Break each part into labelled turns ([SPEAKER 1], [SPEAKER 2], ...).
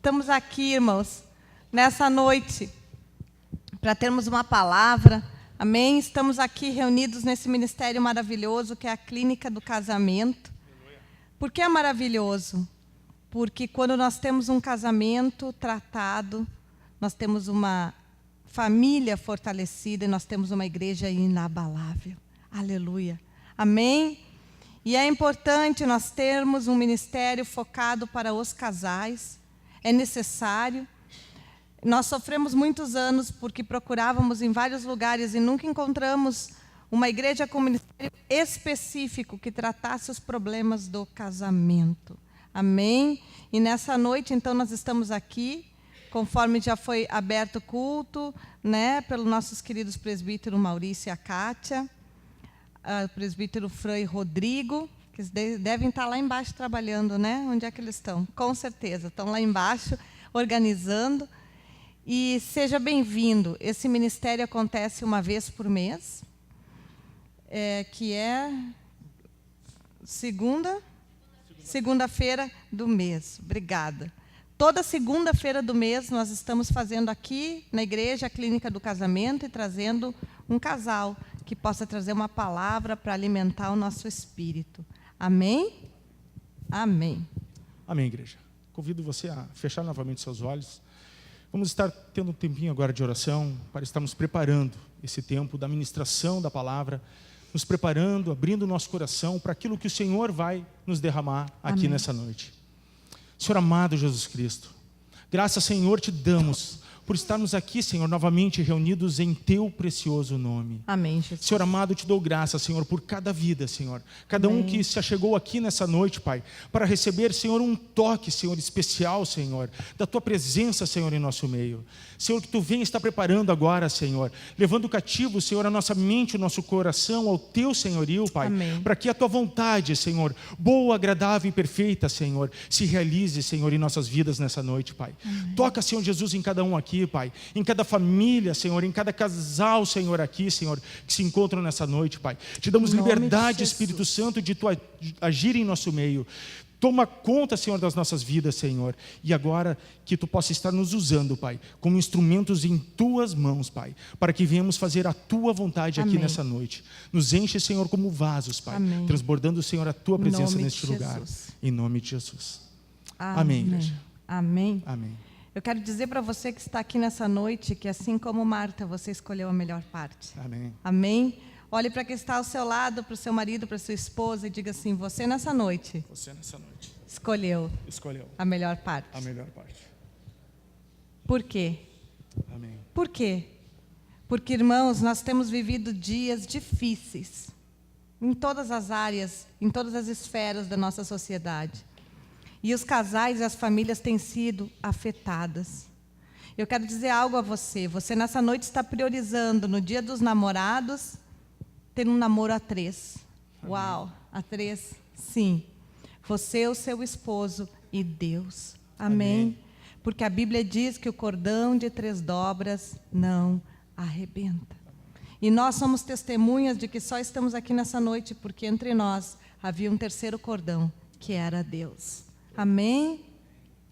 [SPEAKER 1] Estamos aqui, irmãos, nessa noite, para termos uma palavra, amém? Estamos aqui reunidos nesse ministério maravilhoso, que é a Clínica do Casamento. Por que é maravilhoso? Porque quando nós temos um casamento tratado, nós temos uma família fortalecida e nós temos uma igreja inabalável. Aleluia. Amém? E é importante nós termos um ministério focado para os casais. É necessário. Nós sofremos muitos anos porque procurávamos em vários lugares e nunca encontramos uma igreja com um ministério específico que tratasse os problemas do casamento. Amém? E nessa noite, então, nós estamos aqui, conforme já foi aberto o culto, né, pelos nossos queridos presbíteros Maurício e a Kátia, o presbítero Frei Rodrigo, que devem estar lá embaixo trabalhando, né? Onde é que eles estão? Com certeza, estão lá embaixo, organizando. E seja bem-vindo. Esse ministério acontece uma vez por mês, que é segunda-feira do mês. Obrigada. Toda segunda-feira do mês nós estamos fazendo aqui na igreja a Clínica do Casamento e trazendo um casal que possa trazer uma palavra para alimentar o nosso espírito. Amém? Amém.
[SPEAKER 2] Amém, igreja. Convido você a fechar novamente seus olhos. Vamos estar tendo um tempinho agora de oração para estarmos preparando esse tempo da ministração da palavra, nos preparando, abrindo o nosso coração para aquilo que o Senhor vai nos derramar aqui
[SPEAKER 1] Amém.
[SPEAKER 2] nessa noite. Senhor amado Jesus Cristo, graças, Senhor, te damos por estarmos aqui, Senhor, novamente reunidos em Teu precioso nome.
[SPEAKER 1] Amém, Jesus.
[SPEAKER 2] Senhor amado, te dou graça, Senhor, por cada vida, Senhor. Cada um que se achegou aqui nessa noite, Pai, para receber, Senhor, um toque, Senhor, especial, Senhor, da Tua presença, Senhor, em nosso meio. Senhor, que Tu venha estar preparando agora, Senhor, levando cativo, Senhor, a nossa mente, o nosso coração ao Teu senhorio, Pai, para que a Tua vontade, Senhor, boa, agradável e perfeita, Senhor, se realize, Senhor, em nossas vidas nessa noite, Pai. Amém. Toca, Senhor Jesus, em cada um aqui, Pai, em cada família, Senhor, em cada casal, Senhor, aqui, Senhor, que se encontram nessa noite, Pai. Te damos liberdade, Espírito Santo, de Tu agir em nosso meio. Toma conta, Senhor, das nossas vidas, Senhor. E agora que Tu possa estar nos usando, Pai, como instrumentos em Tuas mãos, Pai, para que venhamos fazer a Tua vontade aqui nessa noite. Nos enche, Senhor, como vasos, Pai, transbordando, Senhor, a Tua presença neste lugar. Em nome de Jesus. Amém, igreja.
[SPEAKER 1] Amém.
[SPEAKER 2] Amém.
[SPEAKER 1] Eu quero dizer para você que está aqui nessa noite que, assim como Marta, você escolheu a melhor parte.
[SPEAKER 2] Amém.
[SPEAKER 1] Amém? Olhe para quem está ao seu lado, para o seu marido, para a sua esposa e diga assim: você nessa noite escolheu a melhor parte.
[SPEAKER 2] A melhor parte.
[SPEAKER 1] Por quê?
[SPEAKER 2] Amém.
[SPEAKER 1] Por quê? Porque, irmãos, nós temos vivido dias difíceis em todas as áreas, em todas as esferas da nossa sociedade. E os casais e as famílias têm sido afetadas. Eu quero dizer algo a você. Você nessa noite está priorizando, no dia dos namorados, ter um namoro a 3. Amém. Uau, a 3? Sim. Você, o seu esposo e Deus. Amém? Amém. Porque a Bíblia diz que o cordão de 3 dobras não arrebenta. E nós somos testemunhas de que só estamos aqui nessa noite porque entre nós havia um terceiro cordão, que era Deus. Amém?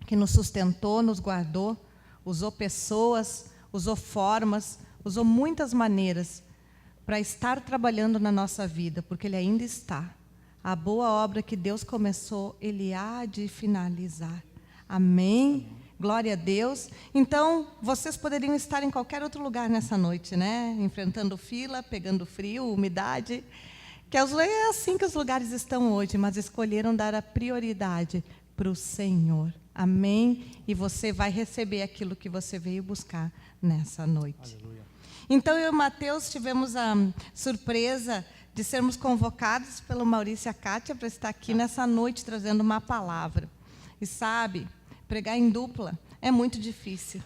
[SPEAKER 1] Que nos sustentou, nos guardou, usou pessoas, usou formas, usou muitas maneiras para estar trabalhando na nossa vida, porque Ele ainda está. A boa obra que Deus começou, Ele há de finalizar. Amém? Glória a Deus. Então, vocês poderiam estar em qualquer outro lugar nessa noite, né? Enfrentando fila, pegando frio, umidade. Que é assim que os lugares estão hoje, mas escolheram dar a prioridade para o Senhor. Amém? E você vai receber aquilo que você veio buscar nessa noite. Aleluia. Então, eu e o Mateus tivemos a surpresa de sermos convocados pelo Maurício e a Kátia para estar aqui nessa noite trazendo uma palavra. E sabe, pregar em dupla é muito difícil.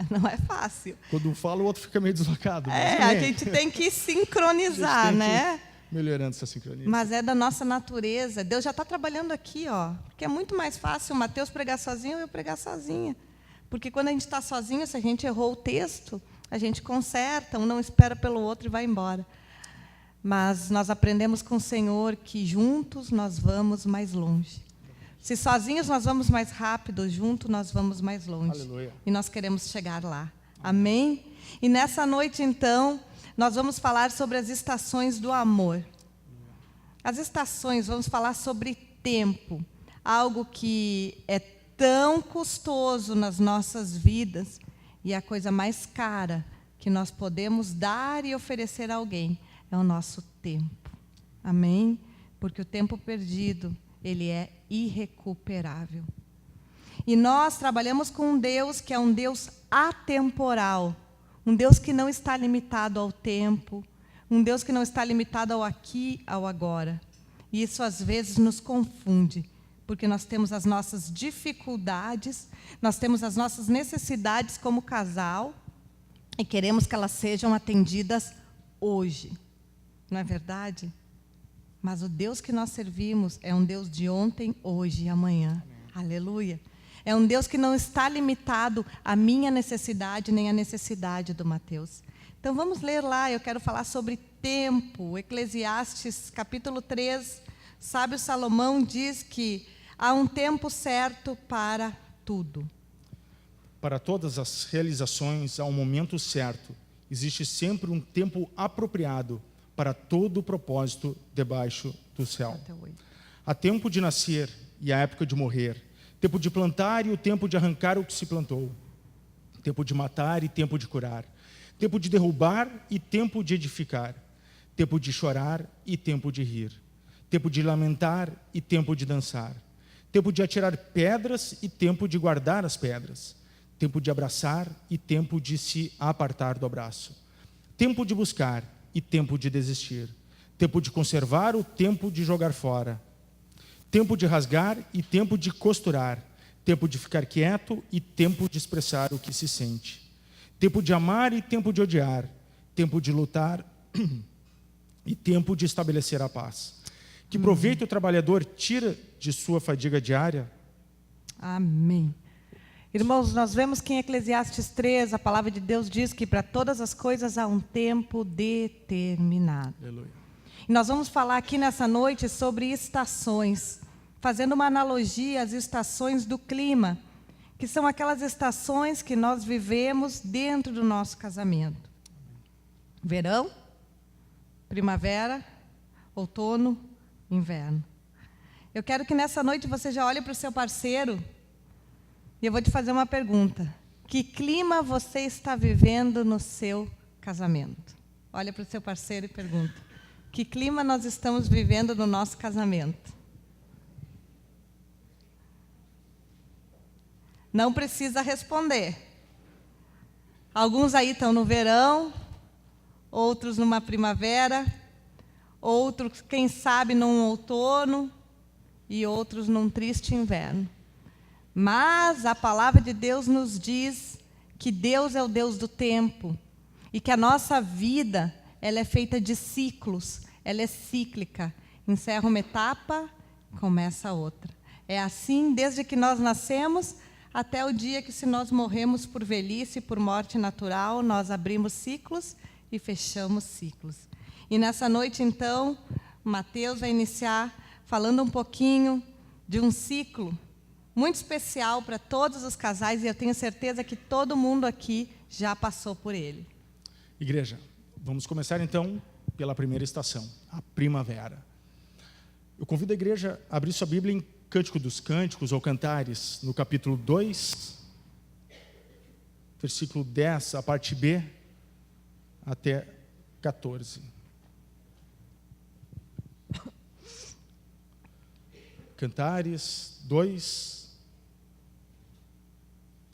[SPEAKER 1] Não é fácil.
[SPEAKER 2] Quando um fala, o outro fica meio deslocado.
[SPEAKER 1] A gente tem que sincronizar, né?
[SPEAKER 2] Melhorando essa sincronia.
[SPEAKER 1] Mas é da nossa natureza. Deus já está trabalhando aqui, ó. Porque é muito mais fácil o Mateus pregar sozinho ou eu pregar sozinha. Porque quando a gente está sozinho, se a gente errou o texto, a gente conserta, um não espera pelo outro e vai embora. Mas nós aprendemos com o Senhor que juntos nós vamos mais longe. Se sozinhos nós vamos mais rápido, junto nós vamos mais longe.
[SPEAKER 2] Aleluia.
[SPEAKER 1] E nós queremos chegar lá. Amém? E nessa noite, então, nós vamos falar sobre as estações do amor. As estações, vamos falar sobre tempo. Algo que é tão custoso nas nossas vidas e a coisa mais cara que nós podemos dar e oferecer a alguém é o nosso tempo. Amém? Porque o tempo perdido, ele é irrecuperável. E nós trabalhamos com um Deus que é um Deus atemporal, um Deus que não está limitado ao tempo, um Deus que não está limitado ao aqui, ao agora. E isso às vezes nos confunde, porque nós temos as nossas dificuldades, nós temos as nossas necessidades como casal e queremos que elas sejam atendidas hoje. Não é verdade? Mas o Deus que nós servimos é um Deus de ontem, hoje e amanhã. Amém. Aleluia. É um Deus que não está limitado à minha necessidade, nem à necessidade do Mateus. Então vamos ler lá, eu quero falar sobre tempo. Eclesiastes, capítulo 3, sábio Salomão diz que há um tempo certo para tudo.
[SPEAKER 2] Para todas as realizações há um momento certo. Existe sempre um tempo apropriado para todo o propósito debaixo do céu. Há tempo de nascer e a época de morrer, tempo de plantar e o tempo de arrancar o que se plantou, tempo de matar e tempo de curar, tempo de derrubar e tempo de edificar, tempo de chorar e tempo de rir, tempo de lamentar e tempo de dançar, tempo de atirar pedras e tempo de guardar as pedras, tempo de abraçar e tempo de se apartar do abraço, tempo de buscar e tempo de desistir, tempo de conservar o tempo de jogar fora, tempo de rasgar e tempo de costurar, tempo de ficar quieto e tempo de expressar o que se sente, tempo de amar e tempo de odiar, tempo de lutar e tempo de estabelecer a paz. Que proveito o trabalhador tira de sua fadiga diária?
[SPEAKER 1] Amém. Irmãos, nós vemos que em Eclesiastes 3, a palavra de Deus diz que para todas as coisas há um tempo determinado.
[SPEAKER 2] Aleluia.
[SPEAKER 1] E nós vamos falar aqui nessa noite sobre estações, fazendo uma analogia às estações do clima, que são aquelas estações que nós vivemos dentro do nosso casamento. Verão, primavera, outono, inverno. Eu quero que nessa noite você já olhe para o seu parceiro e eu vou te fazer uma pergunta. Que clima você está vivendo no seu casamento? Olha para o seu parceiro e pergunta. Que clima nós estamos vivendo no nosso casamento? Não precisa responder. Alguns aí estão no verão, outros numa primavera, outros, quem sabe, num outono e outros num triste inverno. Mas a palavra de Deus nos diz que Deus é o Deus do tempo e que a nossa vida, ela é feita de ciclos, ela é cíclica. Encerra uma etapa, começa outra. É assim desde que nós nascemos até o dia que, se nós morremos por velhice, por morte natural, nós abrimos ciclos e fechamos ciclos. E nessa noite, então, Mateus vai iniciar falando um pouquinho de um ciclo muito especial para todos os casais, e eu tenho certeza que todo mundo aqui já passou por ele.
[SPEAKER 2] Igreja, vamos começar então pela primeira estação, a primavera. Eu convido a igreja a abrir sua Bíblia em Cântico dos Cânticos, ou Cantares, no capítulo 2, versículo 10, a parte B, até 14. Cantares 2,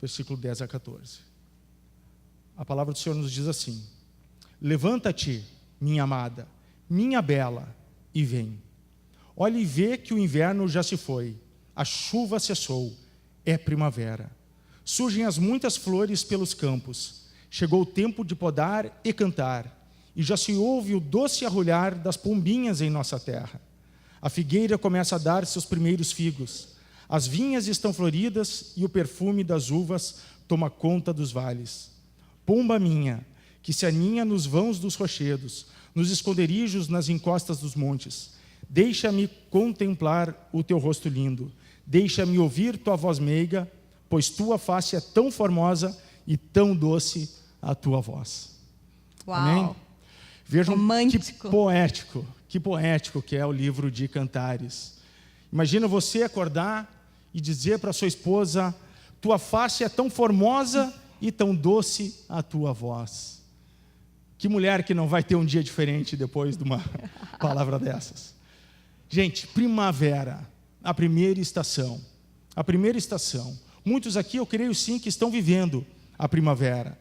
[SPEAKER 2] versículo 10 a 14. A palavra do Senhor nos diz assim: levanta-te, minha amada, minha bela, e vem. Olhe e vê que o inverno já se foi, a chuva cessou, é primavera. Surgem as muitas flores pelos campos, chegou o tempo de podar e cantar, e já se ouve o doce arrulhar das pombinhas em nossa terra. A figueira começa a dar seus primeiros figos, as vinhas estão floridas e o perfume das uvas toma conta dos vales. Pomba minha, que se aninha nos vãos dos rochedos, nos esconderijos nas encostas dos montes, deixa-me contemplar o teu rosto lindo, Deixa-me ouvir tua voz meiga, pois tua face é tão formosa e tão doce a tua voz.
[SPEAKER 1] Uau!
[SPEAKER 2] Amém? Vejam
[SPEAKER 1] Romântico.
[SPEAKER 2] que poético que é o livro de Cantares. Imagina você acordar e dizer para sua esposa: tua face é tão formosa e tão doce a tua voz. Que mulher que não vai ter um dia diferente depois de uma palavra dessas? Gente, primavera, a primeira estação. A primeira estação. Muitos aqui, eu creio sim, que estão vivendo a primavera.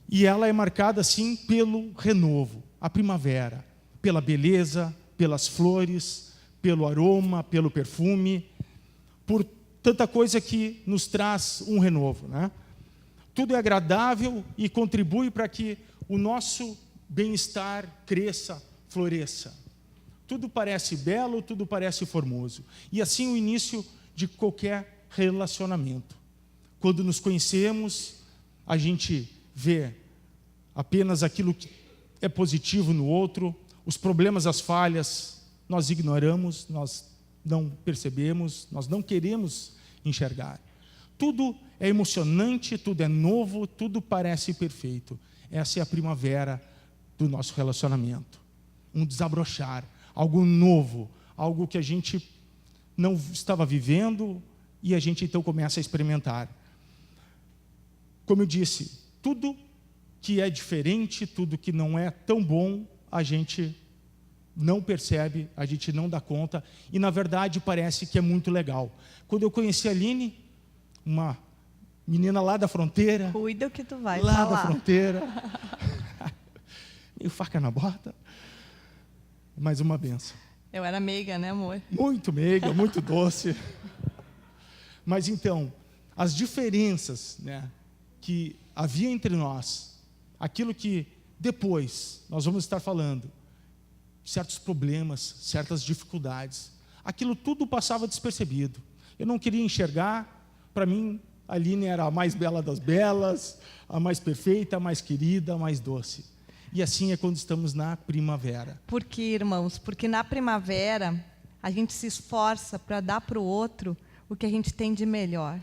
[SPEAKER 2] E ela é marcada, sim, pelo renovo. A primavera, pela beleza, pelas flores, pelo aroma, pelo perfume, por tanta coisa que nos traz um renovo, né? Tudo é agradável e contribui para que o nosso bem-estar cresça, floresça. Tudo parece belo, tudo parece formoso. E assim o início de qualquer relacionamento. Quando nos conhecemos, a gente vê apenas aquilo que é positivo no outro, os problemas, as falhas, nós ignoramos, nós não percebemos, nós não queremos enxergar. Tudo é emocionante, tudo é novo, tudo parece perfeito. Essa é a primavera do nosso relacionamento. Um desabrochar, algo novo, algo que a gente não estava vivendo e a gente então começa a experimentar. Como eu disse, tudo que é diferente, tudo que não é tão bom, a gente não percebe, a gente não dá conta, e na verdade parece que é muito legal. Quando eu conheci a Aline, uma menina lá da fronteira,
[SPEAKER 1] Cuida o que tu vai
[SPEAKER 2] lá
[SPEAKER 1] falar.
[SPEAKER 2] da fronteira, meio faca na bota, mas uma benção.
[SPEAKER 1] Eu era meiga, né, amor?
[SPEAKER 2] Muito meiga, muito doce. Mas então, as diferenças, né, que havia entre nós, aquilo que depois nós vamos estar falando, certos problemas, certas dificuldades, aquilo tudo passava despercebido. Eu não queria enxergar. Para mim, a Aline era a mais bela das belas, a mais perfeita, a mais querida, a mais doce. E assim é quando estamos na primavera.
[SPEAKER 1] Por quê, irmãos? Porque na primavera a gente se esforça para dar para o outro o que a gente tem de melhor,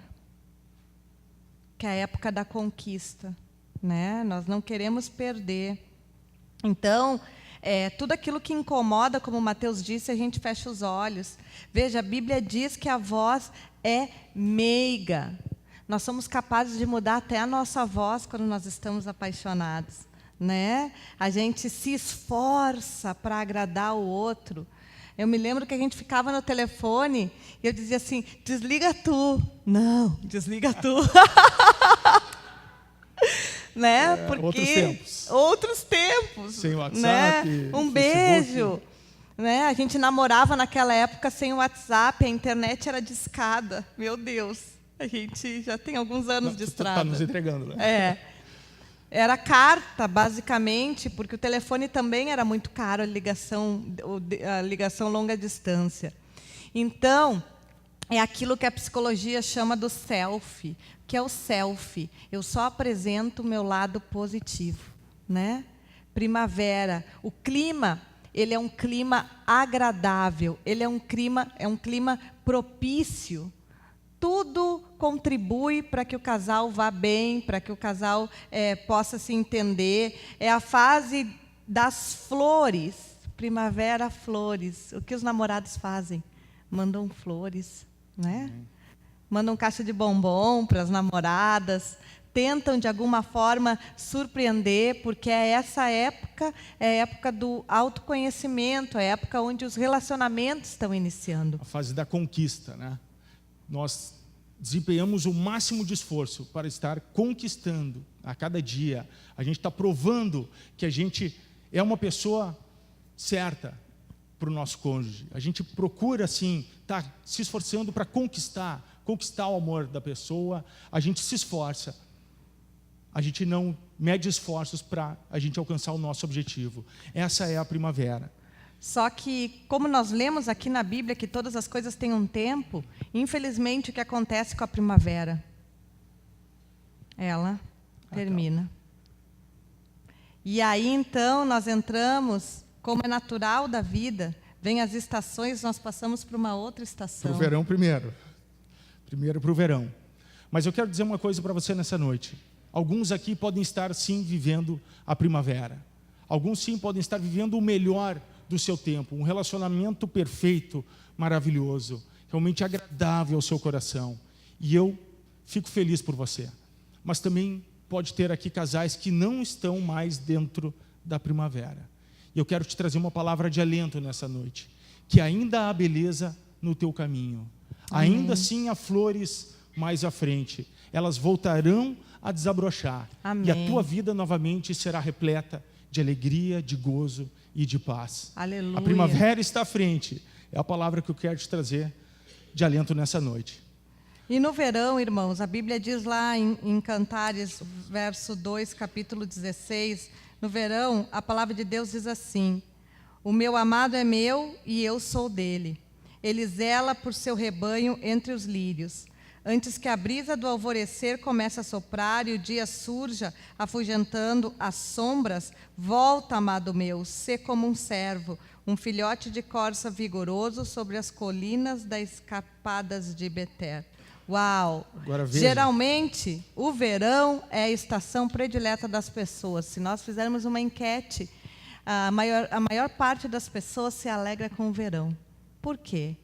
[SPEAKER 1] que é a época da conquista, né? Nós não queremos perder. Então, tudo aquilo que incomoda, como o Mateus disse, a gente fecha os olhos. Veja, a Bíblia diz que a voz é meiga. Nós somos capazes de mudar até a nossa voz quando nós estamos apaixonados, né? A gente se esforça para agradar o outro. Eu me lembro que a gente ficava no telefone e eu dizia assim: desliga tu. Não, desliga tu. Né? Porque outros tempos.
[SPEAKER 2] Sem WhatsApp,
[SPEAKER 1] né? Um beijo. Né? A gente namorava naquela época sem WhatsApp, a internet era discada. Meu Deus, a gente já tem alguns anos de estrada.
[SPEAKER 2] Está nos entregando, né?
[SPEAKER 1] Era carta, basicamente, porque o telefone também era muito caro, a ligação longa distância. Então, é aquilo que a psicologia chama do selfie, que é o selfie. Eu só apresento o meu lado positivo, né? Primavera, o clima, ele é um clima agradável, ele é um clima propício. Tudo contribui para que o casal vá bem, para que o casal possa se entender. É a fase das flores, primavera, flores. O que os namorados fazem? Mandam flores, né? Mandam caixa de bombom para as namoradas, tentam de alguma forma surpreender, porque essa época é a época do autoconhecimento, é a época onde os relacionamentos estão iniciando.
[SPEAKER 2] A fase da conquista, né? Nós desempenhamos o máximo de esforço para estar conquistando a cada dia. A gente está provando que a gente é uma pessoa certa para o nosso cônjuge. A gente procura, assim, estar se esforçando para conquistar o amor da pessoa. A gente se esforça. A gente não mede esforços para a gente alcançar o nosso objetivo. Essa é a primavera.
[SPEAKER 1] Só que, como nós lemos aqui na Bíblia que todas as coisas têm um tempo, infelizmente o que acontece com a primavera? Ela termina. E aí então nós entramos, como é natural da vida, Vem as estações, nós passamos por uma outra estação.
[SPEAKER 2] Para o verão primeiro. Primeiro para o verão. Mas eu quero dizer uma coisa para você nessa noite. Alguns aqui podem estar, sim, vivendo a primavera. Alguns, sim, podem estar vivendo o melhor do seu tempo. Um relacionamento perfeito, maravilhoso, realmente agradável ao seu coração. E eu fico feliz por você. Mas também pode ter aqui casais que não estão mais dentro da primavera. E eu quero te trazer uma palavra de alento nessa noite. Que ainda há beleza no teu caminho. Ainda assim há flores mais à frente. Elas voltarão a desabrochar.
[SPEAKER 1] Amém.
[SPEAKER 2] E a tua vida novamente será repleta de alegria, de gozo e de paz.
[SPEAKER 1] Aleluia.
[SPEAKER 2] A primavera está à frente. É a palavra que eu quero te trazer de alento nessa noite.
[SPEAKER 1] E no verão, irmãos, a Bíblia diz lá em Cantares, verso 2, capítulo 16, no verão, a palavra de Deus diz assim: o meu amado é meu e eu sou dele. Ele zela por seu rebanho entre os lírios. Antes que a brisa do alvorecer comece a soprar e o dia surja, afugentando as sombras, volta, amado meu, sê como um servo, um filhote de corça vigoroso sobre as colinas das escarpadas de Beter. Uau!
[SPEAKER 2] Agora veja.
[SPEAKER 1] Geralmente, o verão é a estação predileta das pessoas. Se nós fizermos uma enquete, a maior parte das pessoas se alegra com o verão. Por quê?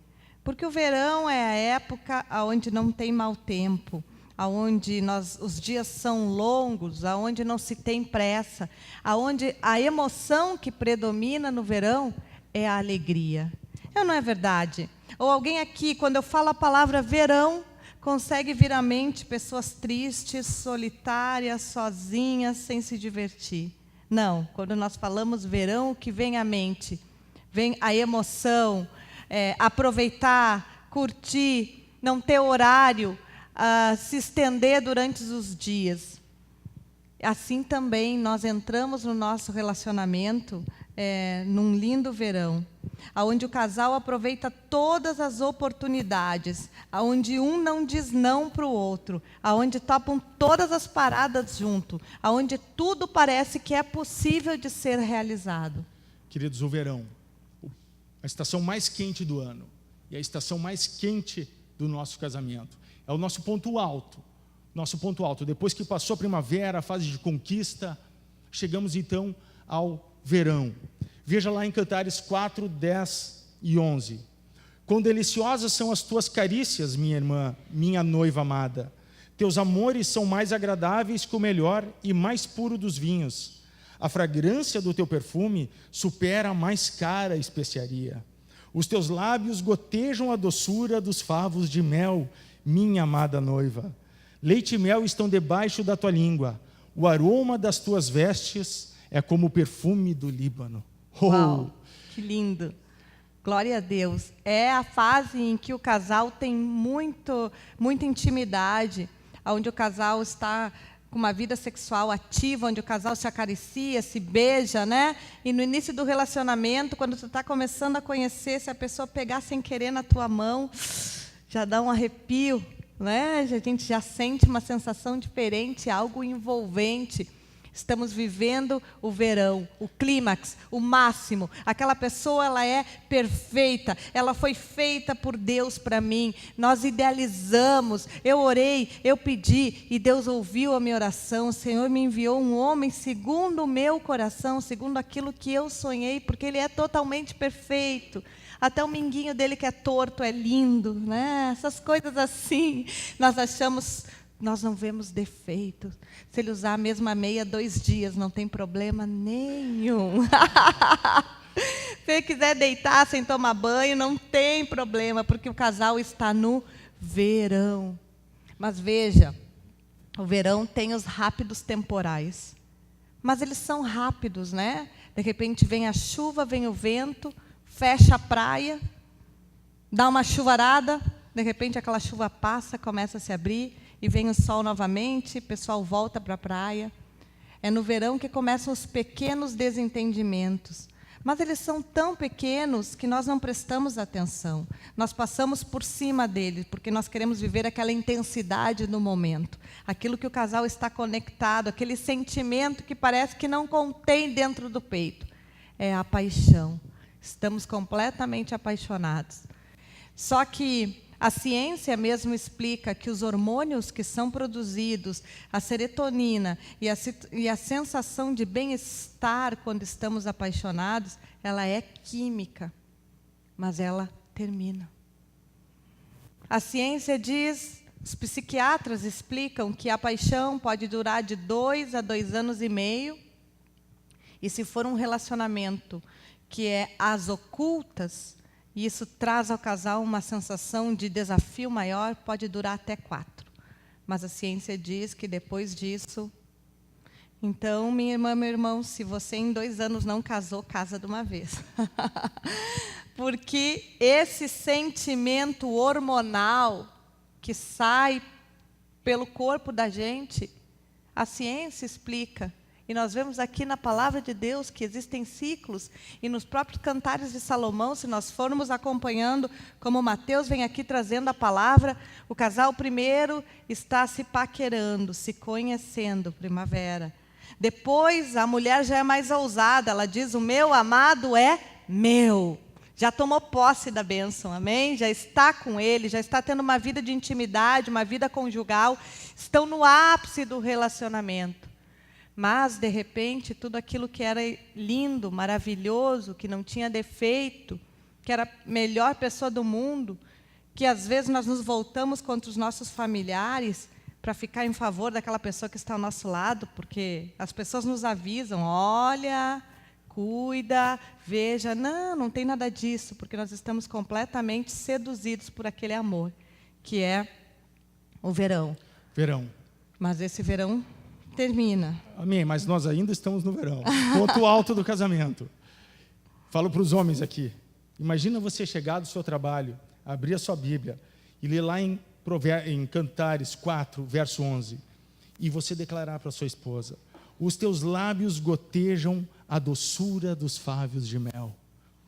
[SPEAKER 1] Porque o verão é a época onde não tem mau tempo, onde os dias são longos, onde não se tem pressa, onde a emoção que predomina no verão é a alegria. Não é verdade? Ou alguém aqui, quando eu falo a palavra verão, consegue vir à mente pessoas tristes, solitárias, sozinhas, sem se divertir? Não, quando nós falamos verão, o que vem à mente? Vem a emoção, aproveitar, curtir, não ter horário, se estender durante os dias. Assim também nós entramos no nosso relacionamento num lindo verão, onde o casal aproveita todas as oportunidades, onde um não diz não para o outro, onde topam todas as paradas junto, onde tudo parece que é possível de ser realizado.
[SPEAKER 2] Queridos, o verão, a estação mais quente do ano e a estação mais quente do nosso casamento. É o nosso ponto alto. Nosso ponto alto. Depois que passou a primavera, a fase de conquista, chegamos então ao verão. Veja lá em Cantares 4, 10 e 11. Quão deliciosas são as tuas carícias, minha irmã, minha noiva amada. Teus amores são mais agradáveis que o melhor e mais puro dos vinhos. A fragrância do teu perfume supera a mais cara especiaria. Os teus lábios gotejam a doçura dos favos de mel, minha amada noiva. Leite e mel estão debaixo da tua língua. O aroma das tuas vestes é como o perfume do Líbano. Oh!
[SPEAKER 1] Uau, que lindo. Glória a Deus. É a fase em que o casal tem muita intimidade, onde o casal está com uma vida sexual ativa, onde o casal se acaricia, se beija, né? E no início do relacionamento, quando tu está começando a conhecer, se a pessoa pegar sem querer na tua mão, já dá um arrepio, né? A gente já sente uma sensação diferente, algo envolvente. Estamos vivendo o verão, o clímax, o máximo. Aquela pessoa, ela é perfeita, ela foi feita por Deus para mim. Nós idealizamos, eu orei, eu pedi e Deus ouviu a minha oração. O Senhor me enviou um homem segundo o meu coração, segundo aquilo que eu sonhei, porque ele é totalmente perfeito. Até o minguinho dele que é torto é lindo, né? Essas coisas assim, nós achamos... Nós não vemos defeito. Se ele usar a mesma meia 2 dias, não tem problema nenhum. Se ele quiser deitar sem tomar banho, não tem problema, porque o casal está no verão. Mas veja, o verão tem os rápidos temporais. Mas eles são rápidos, né? De repente vem a chuva, vem o vento, fecha a praia, dá uma chuvarada, de repente aquela chuva passa, começa a se abrir, e vem o sol novamente, o pessoal volta para a praia. É no verão que começam os pequenos desentendimentos. Mas eles são tão pequenos que nós não prestamos atenção. Nós passamos por cima deles, porque nós queremos viver aquela intensidade no momento. Aquilo que o casal está conectado, aquele sentimento que parece que não contém dentro do peito. É a paixão. Estamos completamente apaixonados. Só que a ciência mesmo explica que os hormônios que são produzidos, a serotonina e a sensação de bem-estar quando estamos apaixonados, ela é química, mas ela termina. A ciência diz, os psiquiatras explicam que a paixão pode durar de 2 a 2 anos e meio, e se for um relacionamento que é às ocultas, e isso traz ao casal uma sensação de desafio maior, pode durar até 4. Mas a ciência diz que depois disso... Então, minha irmã, meu irmão, se você em 2 anos não casou, casa de uma vez. Porque esse sentimento hormonal que sai pelo corpo da gente, a ciência explica. E nós vemos aqui na palavra de Deus que existem ciclos, e nos próprios Cantares de Salomão, se nós formos acompanhando, como Mateus vem aqui trazendo a palavra, o casal primeiro está se paquerando, se conhecendo, primavera. Depois, a mulher já é mais ousada, ela diz, o meu amado é meu. Já tomou posse da bênção, amém? Já está com ele, já está tendo uma vida de intimidade, uma vida conjugal, estão no ápice do relacionamento. Mas, de repente, tudo aquilo que era lindo, maravilhoso, que não tinha defeito, que era a melhor pessoa do mundo, que às vezes nós nos voltamos contra os nossos familiares para ficar em favor daquela pessoa que está ao nosso lado, porque as pessoas nos avisam, olha, cuida, veja. Não, não tem nada disso, porque nós estamos completamente seduzidos por aquele amor, que é o verão.
[SPEAKER 2] Verão.
[SPEAKER 1] Mas esse verão termina.
[SPEAKER 2] Amém, mas nós ainda estamos no verão. Ponto alto do casamento. Falo para os homens aqui. Imagina você chegar do seu trabalho, abrir a sua Bíblia e ler lá em Cantares 4, verso 11, e você declarar para sua esposa, os teus lábios gotejam a doçura dos favos de mel.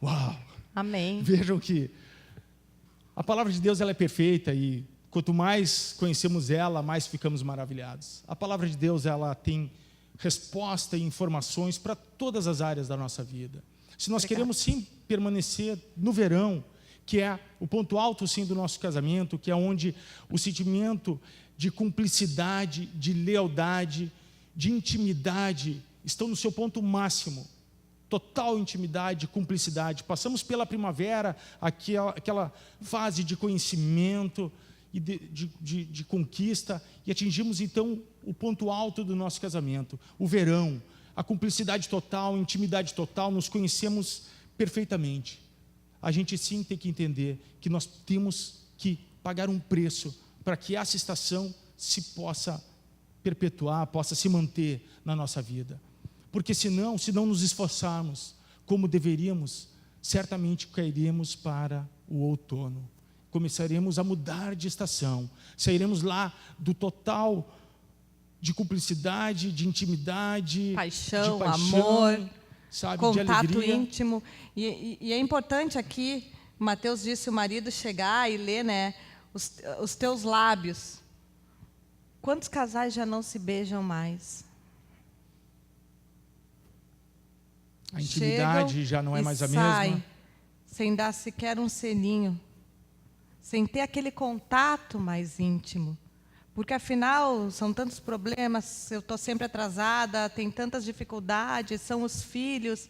[SPEAKER 2] Uau!
[SPEAKER 1] Amém.
[SPEAKER 2] Vejam que a palavra de Deus ela é perfeita e quanto mais conhecemos ela, mais ficamos maravilhados. A palavra de Deus ela tem resposta e informações para todas as áreas da nossa vida. Se nós queremos sim permanecer no verão, que é o ponto alto sim do nosso casamento, que é onde o sentimento de cumplicidade, de lealdade, de intimidade estão no seu ponto máximo. Total intimidade, cumplicidade. Passamos pela primavera, aquela fase de conhecimento e de conquista, e atingimos então o ponto alto do nosso casamento, o verão, a cumplicidade total, a intimidade total, nos conhecemos perfeitamente. A gente sim tem que entender que nós temos que pagar um preço para que essa estação se possa perpetuar, possa se manter na nossa vida. Porque senão, se não nos esforçarmos como deveríamos, certamente cairemos para o outono. Começaremos a mudar de estação, sairemos lá do total de cumplicidade, de intimidade,
[SPEAKER 1] paixão,
[SPEAKER 2] de
[SPEAKER 1] amor,
[SPEAKER 2] sabe,
[SPEAKER 1] contato
[SPEAKER 2] de alegria.
[SPEAKER 1] íntimo. E é importante aqui, Mateus disse, o marido chegar e ler, né, os teus lábios. Quantos casais já não se beijam mais?
[SPEAKER 2] A intimidade
[SPEAKER 1] Chegam
[SPEAKER 2] já não é mais a
[SPEAKER 1] saem,
[SPEAKER 2] mesma.
[SPEAKER 1] sem dar sequer um selinho, sem ter aquele contato mais íntimo. Porque, afinal, são tantos problemas, eu estou sempre atrasada, tem tantas dificuldades, são os filhos,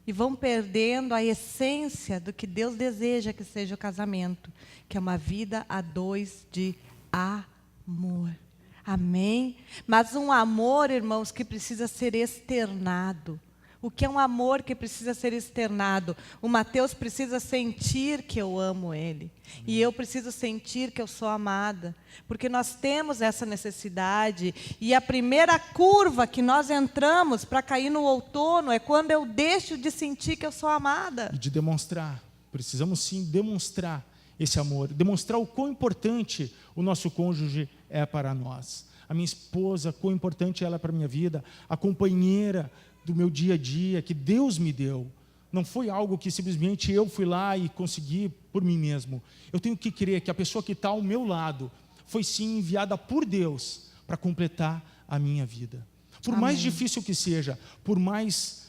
[SPEAKER 1] e vão perdendo a essência do que Deus deseja que seja o casamento, que é uma vida a dois de amor. Amém? Mas um amor, irmãos, que precisa ser externado. O que é um amor que precisa ser externado? O Mateus precisa sentir que eu amo ele. Amém. E eu preciso sentir que eu sou amada. Porque nós temos essa necessidade. E a primeira curva que nós entramos para cair no outono é quando eu deixo de sentir que eu sou amada.
[SPEAKER 2] E de demonstrar. Precisamos sim demonstrar esse amor. Demonstrar o quão importante o nosso cônjuge é para nós. A minha esposa, quão importante ela é para a minha vida. A companheira do meu dia a dia, que Deus me deu. Não foi algo que simplesmente eu fui lá e consegui por mim mesmo. Eu tenho que crer que a pessoa que está ao meu lado foi sim enviada por Deus para completar a minha vida. Por mais difícil que seja, por mais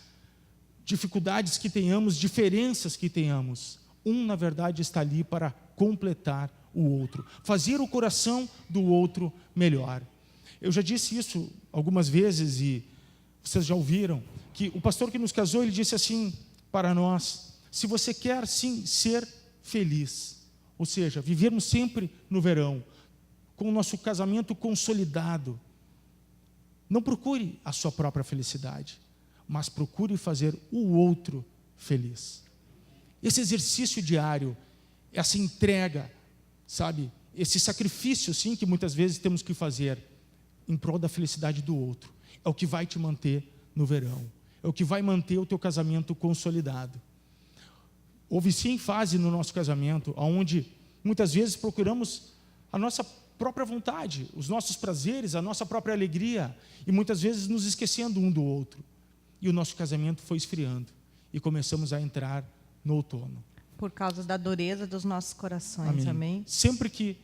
[SPEAKER 2] dificuldades que tenhamos, diferenças que tenhamos, na verdade, está ali para completar o outro, fazer o coração do outro melhor. Eu já disse isso algumas vezes e vocês já ouviram, que o pastor que nos casou, ele disse assim para nós: se você quer sim ser feliz, ou seja, vivermos sempre no verão, com o nosso casamento consolidado, não procure a sua própria felicidade, mas procure fazer o outro feliz. Esse exercício diário, essa entrega, sabe, esse sacrifício, sim, que muitas vezes temos que fazer em prol da felicidade do outro, é o que vai te manter no verão, é o que vai manter o teu casamento consolidado. Houve sim fase no nosso casamento onde muitas vezes procuramos a nossa própria vontade, os nossos prazeres, a nossa própria alegria, e muitas vezes nos esquecendo um do outro. E o nosso casamento foi esfriando e começamos a entrar no outono.
[SPEAKER 1] Por causa da dureza dos nossos corações, amém?
[SPEAKER 2] Sempre que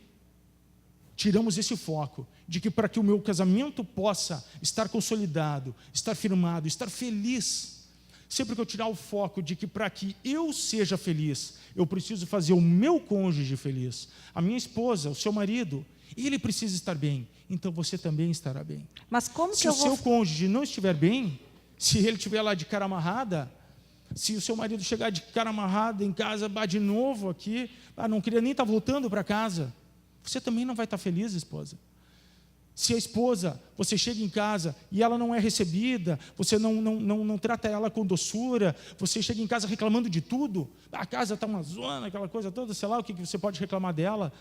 [SPEAKER 2] tiramos esse foco de que para que o meu casamento possa estar consolidado, estar firmado, estar feliz, sempre que eu tirar o foco de que para que eu seja feliz, eu preciso fazer o meu cônjuge feliz, a minha esposa, o seu marido, ele precisa estar bem, então você também estará bem.
[SPEAKER 1] Mas como
[SPEAKER 2] se
[SPEAKER 1] que eu
[SPEAKER 2] o seu cônjuge não estiver bem, se ele estiver lá de cara amarrada, se o seu marido chegar de cara amarrada em casa, de novo aqui, não queria nem estar voltando para casa, você também não vai estar feliz, esposa. Se a esposa, você chega em casa e ela não é recebida, você não trata ela com doçura, você chega em casa reclamando de tudo, a casa está uma zona, aquela coisa toda, sei lá o que você pode reclamar dela,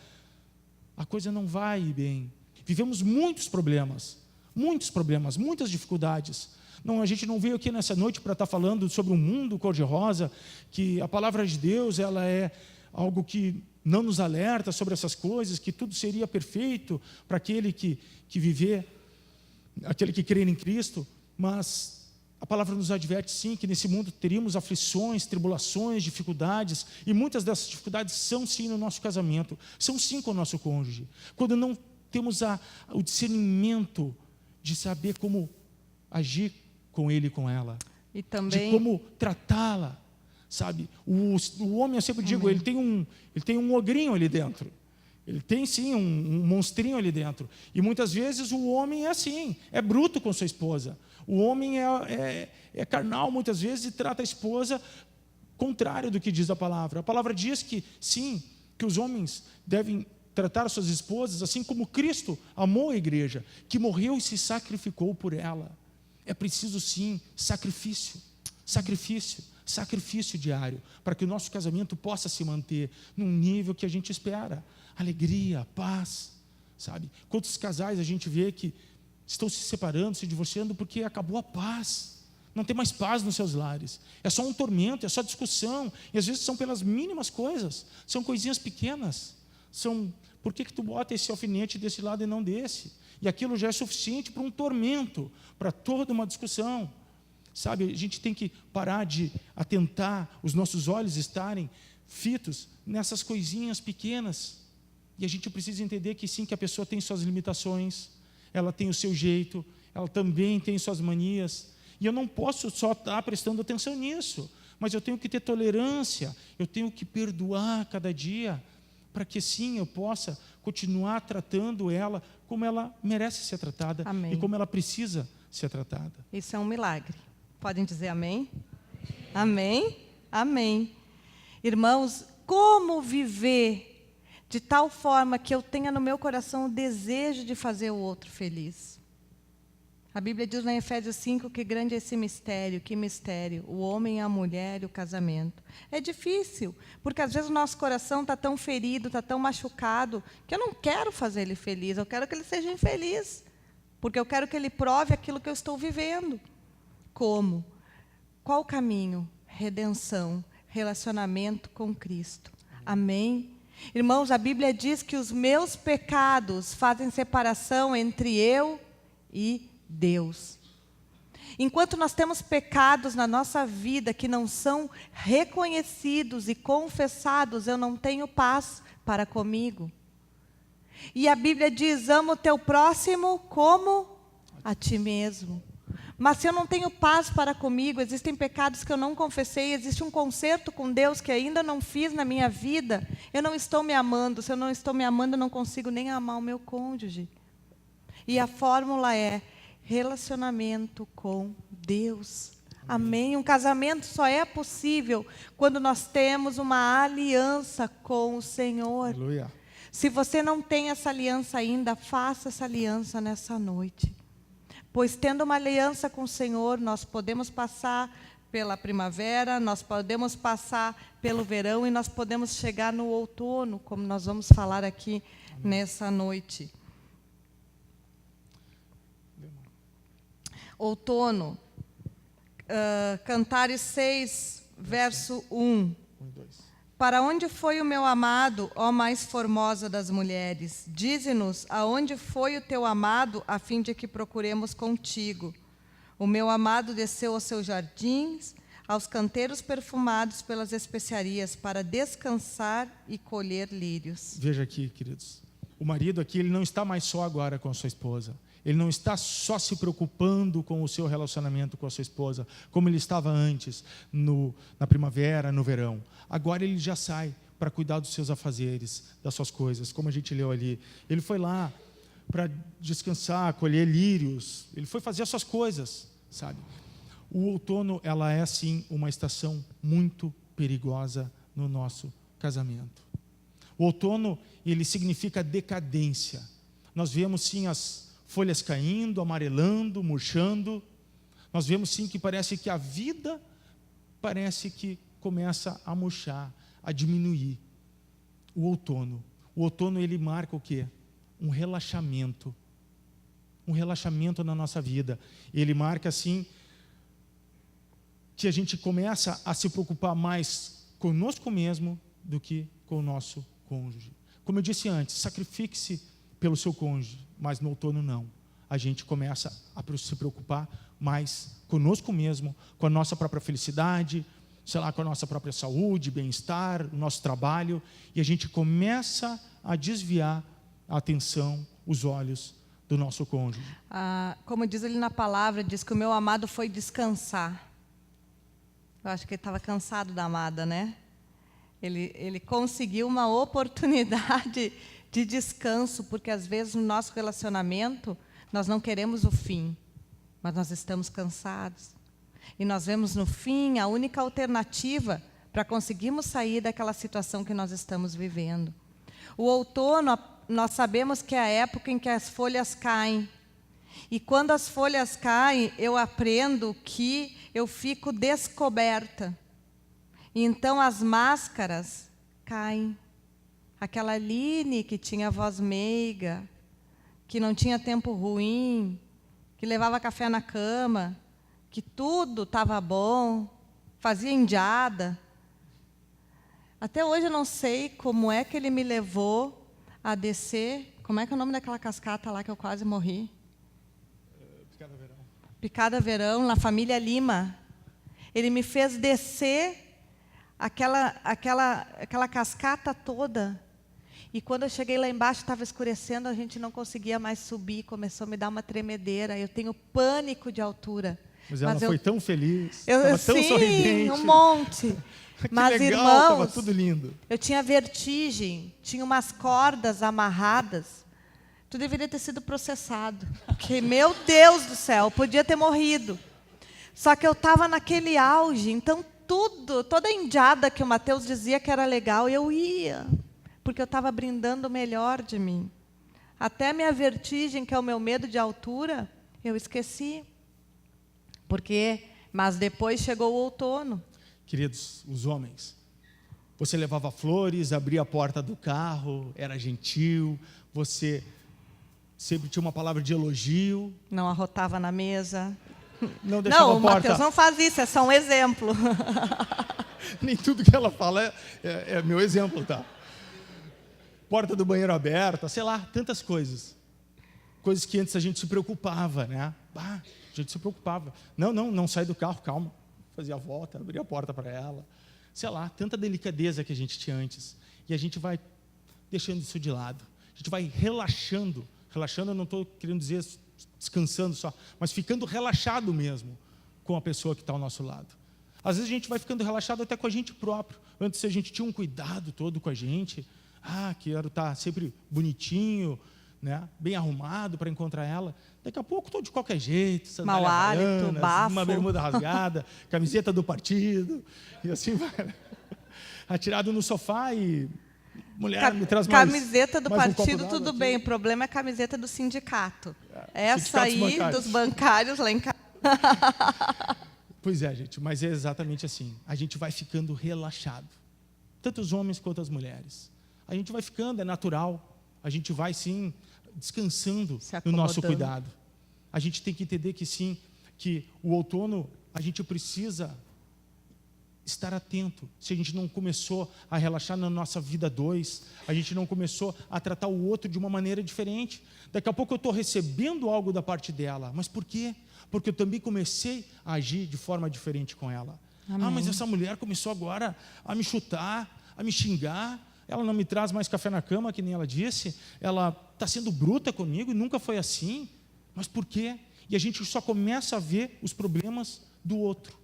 [SPEAKER 2] a coisa não vai bem. Vivemos muitos problemas, muitas dificuldades. Não, a gente não veio aqui nessa noite para estar falando sobre um mundo cor-de-rosa, que a palavra de Deus ela é algo que não nos alerta sobre essas coisas, que tudo seria perfeito para aquele que viver, aquele que crer em Cristo, mas a palavra nos adverte sim que nesse mundo teríamos aflições, tribulações, dificuldades, e muitas dessas dificuldades são sim no nosso casamento, são sim com o nosso cônjuge, quando não temos o discernimento de saber como agir com ele e com ela,
[SPEAKER 1] e também
[SPEAKER 2] de como tratá-la, sabe? O homem, eu sempre digo, ele tem um ogrinho ali dentro, ele tem sim um monstrinho ali dentro, e muitas vezes o homem é assim, é bruto com sua esposa, o homem é carnal muitas vezes e trata a esposa contrário do que diz a palavra diz que sim, que os homens devem tratar as suas esposas assim como Cristo amou a igreja, que morreu e se sacrificou por ela. É preciso sim sacrifício diário, para que o nosso casamento possa se manter num nível que a gente espera, alegria, paz, sabe? Quantos casais a gente vê que estão se separando, se divorciando, porque acabou a paz, não tem mais paz nos seus lares, é só um tormento, é só discussão, e às vezes são pelas mínimas coisas, são coisinhas pequenas, por que tu bota esse alfinete desse lado e não desse? E aquilo já é suficiente para um tormento, para toda uma discussão. Sabe, a gente tem que parar de atentar, os nossos olhos estarem fitos nessas coisinhas pequenas. E a gente precisa entender que sim, que a pessoa tem suas limitações, ela tem o seu jeito, ela também tem suas manias. E eu não posso só estar prestando atenção nisso, mas eu tenho que ter tolerância, eu tenho que perdoar cada dia, para que sim, eu possa continuar tratando ela como ela merece ser tratada. Amém. E como ela precisa ser tratada.
[SPEAKER 1] Isso é um milagre. Podem dizer amém? Amém? Amém. Irmãos, como viver de tal forma que eu tenha no meu coração o desejo de fazer o outro feliz? A Bíblia diz em Efésios 5 que grande é esse mistério. Que mistério? O homem, a mulher e o casamento. É difícil, porque às vezes o nosso coração está tão ferido, está tão machucado, que eu não quero fazer ele feliz, eu quero que ele seja infeliz, porque eu quero que ele prove aquilo que eu estou vivendo. Como? Qual o caminho? Redenção, relacionamento com Cristo. Amém? Irmãos, a Bíblia diz que os meus pecados fazem separação entre eu e Deus. Enquanto nós temos pecados na nossa vida que não são reconhecidos e confessados, eu não tenho paz para comigo. E a Bíblia diz, ama o teu próximo como a ti mesmo. Mas se eu não tenho paz para comigo, existem pecados que eu não confessei, existe um conserto com Deus que ainda não fiz na minha vida, eu não estou me amando. Se eu não estou me amando, eu não consigo nem amar o meu cônjuge. E a fórmula é relacionamento com Deus. Amém? Um casamento só é possível quando nós temos uma aliança com o Senhor.
[SPEAKER 2] Aleluia.
[SPEAKER 1] Se você não tem essa aliança ainda, faça essa aliança nessa noite. Pois tendo uma aliança com o Senhor, nós podemos passar pela primavera, nós podemos passar pelo verão e nós podemos chegar no outono, como nós vamos falar aqui nessa noite. Outono, Cantares 6, verso 1. Para onde foi o meu amado, ó mais formosa das mulheres? Dize-nos, aonde foi o teu amado, a fim de que procuremos contigo. O meu amado desceu aos seus jardins, aos canteiros perfumados pelas especiarias, para descansar e colher lírios.
[SPEAKER 2] Veja aqui, queridos. O marido aqui, ele não está mais só agora com a sua esposa. Ele não está só se preocupando com o seu relacionamento com a sua esposa, como ele estava antes, na primavera, no verão. Agora ele já sai para cuidar dos seus afazeres, das suas coisas, como a gente leu ali. Ele foi lá para descansar, colher lírios, ele foi fazer as suas coisas, sabe? O outono, ela é, sim, uma estação muito perigosa no nosso casamento. O outono, ele significa decadência. Nós vemos, sim, as folhas caindo, amarelando, murchando. Nós vemos, sim, que parece que a vida parece que começa a murchar, a diminuir. O outono, ele marca o quê? Um relaxamento na nossa vida. Ele marca, assim, que a gente começa a se preocupar mais conosco mesmo do que com o nosso cônjuge. Como eu disse antes, sacrifique-se pelo seu cônjuge, mas no outono não. A gente começa a se preocupar mais conosco mesmo, com a nossa própria felicidade, sei lá, com a nossa própria saúde, bem-estar, o nosso trabalho, e a gente começa a desviar a atenção, os olhos do nosso cônjuge.
[SPEAKER 1] Como diz ali na palavra, diz que o meu amado foi descansar. Eu acho que ele estava cansado da amada, né? Ele conseguiu uma oportunidade de descanso, porque às vezes no nosso relacionamento nós não queremos o fim, mas nós estamos cansados. E nós vemos no fim a única alternativa para conseguirmos sair daquela situação que nós estamos vivendo. O outono, nós sabemos que é a época em que as folhas caem. E quando as folhas caem, eu aprendo que eu fico descoberta. E então as máscaras caem. Aquela Aline que tinha voz meiga, que não tinha tempo ruim, que levava café na cama, que tudo estava bom, fazia indiada. Até hoje eu não sei como é que ele me levou a descer. Como é que é o nome daquela cascata lá que eu quase morri?
[SPEAKER 2] Picada Verão.
[SPEAKER 1] Picada Verão, na família Lima. Ele me fez descer aquela cascata toda. E quando eu cheguei lá embaixo, estava escurecendo, a gente não conseguia mais subir, começou a me dar uma tremedeira. Eu tenho pânico de altura.
[SPEAKER 2] Mas ela foi tão feliz, estava tão
[SPEAKER 1] sim,
[SPEAKER 2] sorridente.
[SPEAKER 1] Um monte. Mas,
[SPEAKER 2] legal,
[SPEAKER 1] irmãos,
[SPEAKER 2] estava tudo lindo.
[SPEAKER 1] Eu tinha vertigem, tinha umas cordas amarradas. Tu deveria ter sido processado. Porque, meu Deus do céu, eu podia ter morrido. Só que eu estava naquele auge, então toda a indiada que o Mateus dizia que era legal, eu ia. Porque eu estava brindando o melhor de mim. Até a minha vertigem, que é o meu medo de altura, eu esqueci. Mas depois chegou o outono.
[SPEAKER 2] Queridos, os homens, você levava flores, abria a porta do carro, era gentil, você sempre tinha uma palavra de elogio.
[SPEAKER 1] Não arrotava na mesa.
[SPEAKER 2] Não deixava a porta.
[SPEAKER 1] Não, o Mateus não faz isso, é só um exemplo.
[SPEAKER 2] Nem tudo que ela fala é meu exemplo, tá? Porta do banheiro aberta, sei lá, tantas coisas. Coisas que antes a gente se preocupava, né? A gente se preocupava. Não sai do carro, calma. Fazia a volta, abria a porta para ela. Sei lá, tanta delicadeza que a gente tinha antes. E a gente vai deixando isso de lado. A gente vai relaxando. Relaxando, eu não estou querendo dizer descansando só, mas ficando relaxado mesmo com a pessoa que está ao nosso lado. Às vezes a gente vai ficando relaxado até com a gente próprio. Antes a gente tinha um cuidado todo com a gente. Quero estar sempre bonitinho, né? Bem arrumado para encontrar ela. Daqui a pouco estou de qualquer jeito,
[SPEAKER 1] mau hálito,
[SPEAKER 2] havaianas,
[SPEAKER 1] bafo,
[SPEAKER 2] uma bermuda rasgada, camiseta do partido, e assim vai. Atirado no sofá e... Mulher, me traz mais.
[SPEAKER 1] Camiseta do
[SPEAKER 2] mais
[SPEAKER 1] partido,
[SPEAKER 2] um
[SPEAKER 1] tudo
[SPEAKER 2] aqui.
[SPEAKER 1] bem. O problema é a camiseta do sindicato. Essa aí,
[SPEAKER 2] bancários.
[SPEAKER 1] dos bancários lá em casa.
[SPEAKER 2] Pois é, gente, mas é exatamente assim. A gente vai ficando relaxado. Tanto os homens quanto as mulheres. A gente vai ficando, é natural. A gente vai, sim, descansando no nosso cuidado. A gente tem que entender que, sim, que o outono, a gente precisa estar atento. Se a gente não começou a relaxar na nossa vida dois, a gente não começou a tratar o outro de uma maneira diferente. Daqui a pouco eu estou recebendo algo da parte dela. Mas por quê? Porque eu também comecei a agir de forma diferente com ela.
[SPEAKER 1] Amém.
[SPEAKER 2] Mas essa mulher começou agora a me chutar, a me xingar. Ela não me traz mais café na cama, que nem ela disse. Ela está sendo bruta comigo e nunca foi assim. Mas por quê? E a gente só começa a ver os problemas do outro.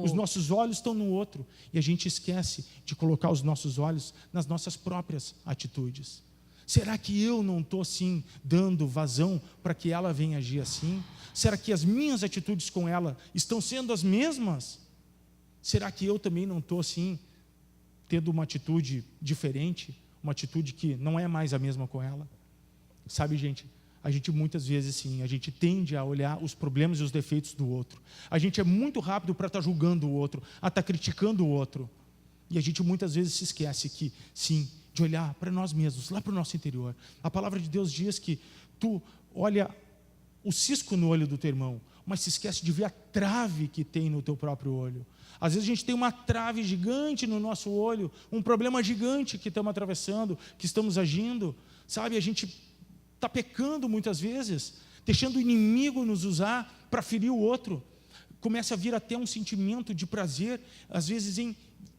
[SPEAKER 2] Os nossos olhos estão no outro. E a gente esquece de colocar os nossos olhos nas nossas próprias atitudes. Será que eu não estou, sim, dando vazão para que ela venha agir assim? Será que as minhas atitudes com ela estão sendo as mesmas? Será que eu também não estou, sim, tendo uma atitude diferente? Uma atitude que não é mais a mesma com ela? Sabe, gente, a gente muitas vezes, sim, a gente tende a olhar os problemas e os defeitos do outro. A gente é muito rápido para estar julgando o outro, a estar criticando o outro. E a gente muitas vezes se esquece que, sim, de olhar para nós mesmos, lá para o nosso interior. A palavra de Deus diz que tu olha o cisco no olho do teu irmão, mas se esquece de ver a trave que tem no teu próprio olho. Às vezes a gente tem uma trave gigante no nosso olho, um problema gigante que estamos atravessando, que estamos agindo. Sabe, a gente está pecando muitas vezes, deixando o inimigo nos usar para ferir o outro. Começa a vir até um sentimento de prazer, às vezes em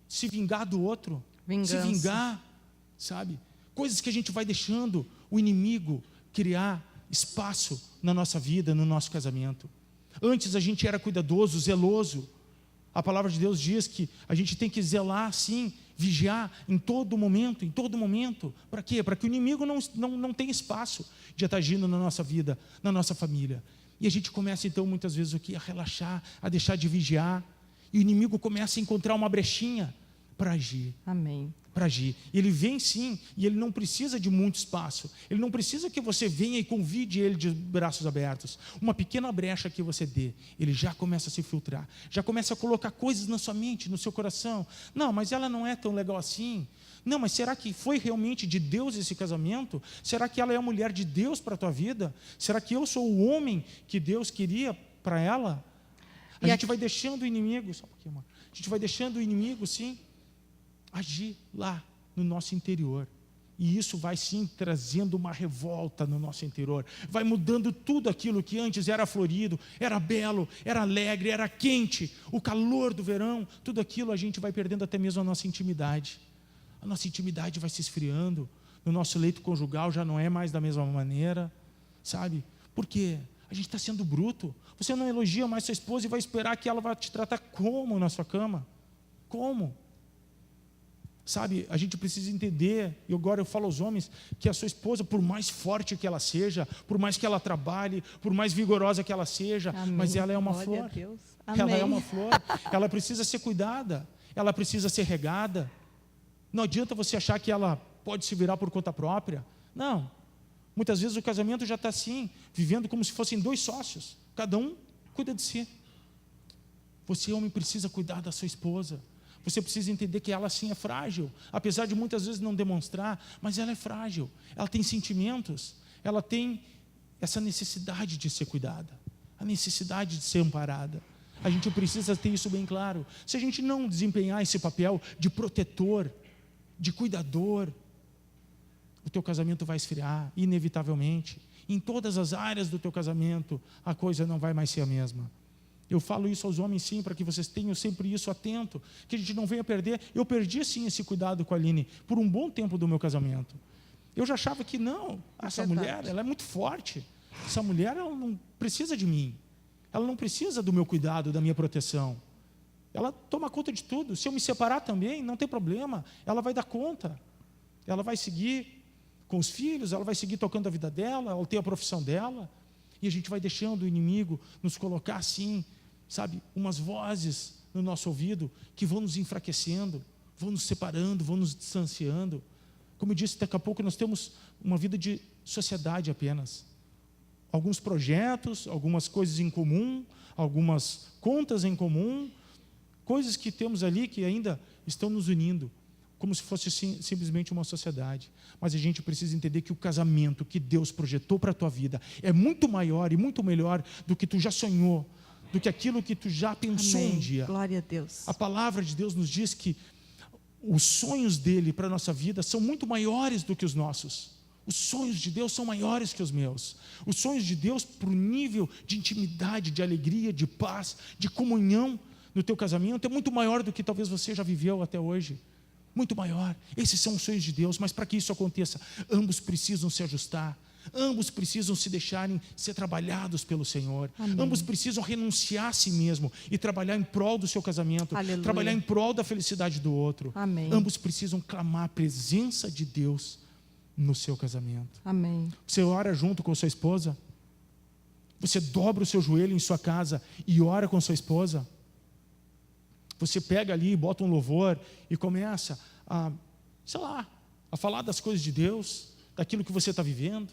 [SPEAKER 2] se vingar do outro.
[SPEAKER 1] Vingança.
[SPEAKER 2] Se vingar, sabe? Coisas que a gente vai deixando o inimigo criar espaço na nossa vida, no nosso casamento. Antes a gente era cuidadoso, zeloso. A palavra de Deus diz que a gente tem que zelar, sim, vigiar em todo momento, em todo momento. Para quê? Para que o inimigo não tenha espaço de estar agindo na nossa vida, na nossa família. E a gente começa então muitas vezes o quê? A relaxar, a deixar de vigiar. E o inimigo começa a encontrar uma brechinha para agir.
[SPEAKER 1] Amém.
[SPEAKER 2] Para agir. Ele vem sim, e ele não precisa de muito espaço. Ele não precisa que você venha e convide ele de braços abertos. Uma pequena brecha que você dê, ele já começa a se filtrar. Já começa a colocar coisas na sua mente, no seu coração. Não, mas ela não é tão legal assim. Não, mas será que foi realmente de Deus esse casamento? Será que ela é a mulher de Deus para a tua vida? Será que eu sou o homem que Deus queria para ela? A gente vai deixando o inimigo, só um pouquinho, amor. A gente vai deixando o inimigo, sim, agir lá no nosso interior. E isso vai sim trazendo uma revolta no nosso interior. Vai mudando tudo aquilo que antes era florido, era belo, era alegre, era quente. O calor do verão, tudo aquilo a gente vai perdendo até mesmo a nossa intimidade. A nossa intimidade vai se esfriando. No nosso leito conjugal já não é mais da mesma maneira. Sabe? Por quê? A gente está sendo bruto. Você não elogia mais sua esposa e vai esperar que ela vai te tratar como na sua cama? Como? Sabe, a gente precisa entender, e agora eu falo aos homens, que a sua esposa, por mais forte que ela seja, por mais que ela trabalhe, por mais vigorosa que ela seja, amém, mas ela é uma flor.
[SPEAKER 1] A Deus.
[SPEAKER 2] Ela é uma flor. Ela precisa ser cuidada, ela precisa ser regada. Não adianta você achar que ela pode se virar por conta própria. Não. Muitas vezes o casamento já está assim, vivendo como se fossem dois sócios. Cada um cuida de si. Você, homem, precisa cuidar da sua esposa. Você precisa entender que ela sim é frágil, apesar de muitas vezes não demonstrar, mas ela é frágil, ela tem sentimentos, ela tem essa necessidade de ser cuidada, a necessidade de ser amparada. A gente precisa ter isso bem claro. Se a gente não desempenhar esse papel de protetor, de cuidador, o teu casamento vai esfriar, inevitavelmente. Em todas as áreas do teu casamento, a coisa não vai mais ser a mesma. Eu falo isso aos homens sim, para que vocês tenham sempre isso atento, que a gente não venha perder. Eu perdi sim esse cuidado com a Aline por um bom tempo do meu casamento. Eu já achava que não, essa mulher, ela é muito forte. essa mulher, ela não precisa de mim. Ela não precisa do meu cuidado, da minha proteção. Ela toma conta de tudo. Se eu me separar também, não tem problema. Ela vai dar conta. Ela vai seguir com os filhos, ela vai seguir tocando a vida dela, ela tem a profissão dela. E a gente vai deixando o inimigo nos colocar assim, sabe, umas vozes no nosso ouvido que vão nos enfraquecendo, vão nos separando, vão nos distanciando. Como eu disse, daqui a pouco nós temos uma vida de sociedade apenas. Alguns projetos, algumas coisas em comum, algumas contas em comum, coisas que temos ali que ainda estão nos unindo, como se fosse simplesmente uma sociedade. Mas a gente precisa entender que o casamento que Deus projetou para a tua vida é muito maior e muito melhor do que tu já sonhou, do que aquilo que tu já pensou um dia.
[SPEAKER 1] Glória a Deus.
[SPEAKER 2] A palavra de Deus nos diz que os sonhos dele para a nossa vida são muito maiores do que os nossos. Os sonhos de Deus são maiores que os meus. Os sonhos de Deus para o nível de intimidade, de alegria, de paz, de comunhão no teu casamento é muito maior do que talvez você já viveu até hoje. Muito maior. Esses são os sonhos de Deus, mas para que isso aconteça, ambos precisam se ajustar. Ambos precisam se deixarem ser trabalhados pelo Senhor.
[SPEAKER 1] Amém.
[SPEAKER 2] Ambos precisam renunciar a si mesmo e trabalhar em prol do seu casamento.
[SPEAKER 1] Aleluia.
[SPEAKER 2] Trabalhar em prol da felicidade do outro.
[SPEAKER 1] Amém.
[SPEAKER 2] Ambos precisam clamar a presença de Deus no seu casamento.
[SPEAKER 1] Amém.
[SPEAKER 2] Você ora junto com sua esposa? Você dobra o seu joelho em sua casa e ora com sua esposa? Você pega ali, bota um louvor e começa a, sei lá, a falar das coisas de Deus, daquilo que você está vivendo,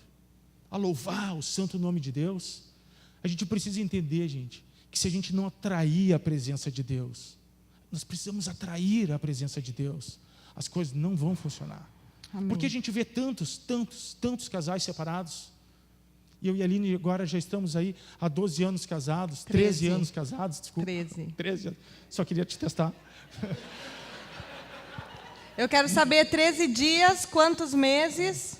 [SPEAKER 2] a louvar o santo nome de Deus. A gente precisa entender, gente, que se a gente não atrair a presença de Deus, nós precisamos atrair a presença de Deus, as coisas não vão funcionar.
[SPEAKER 1] Amém.
[SPEAKER 2] Porque a gente vê tantos casais separados. E eu e a Aline agora já estamos aí há 12 anos casados, 13 anos casados, desculpa. 13 anos. Só queria te testar.
[SPEAKER 1] Eu quero saber 13 dias, quantos meses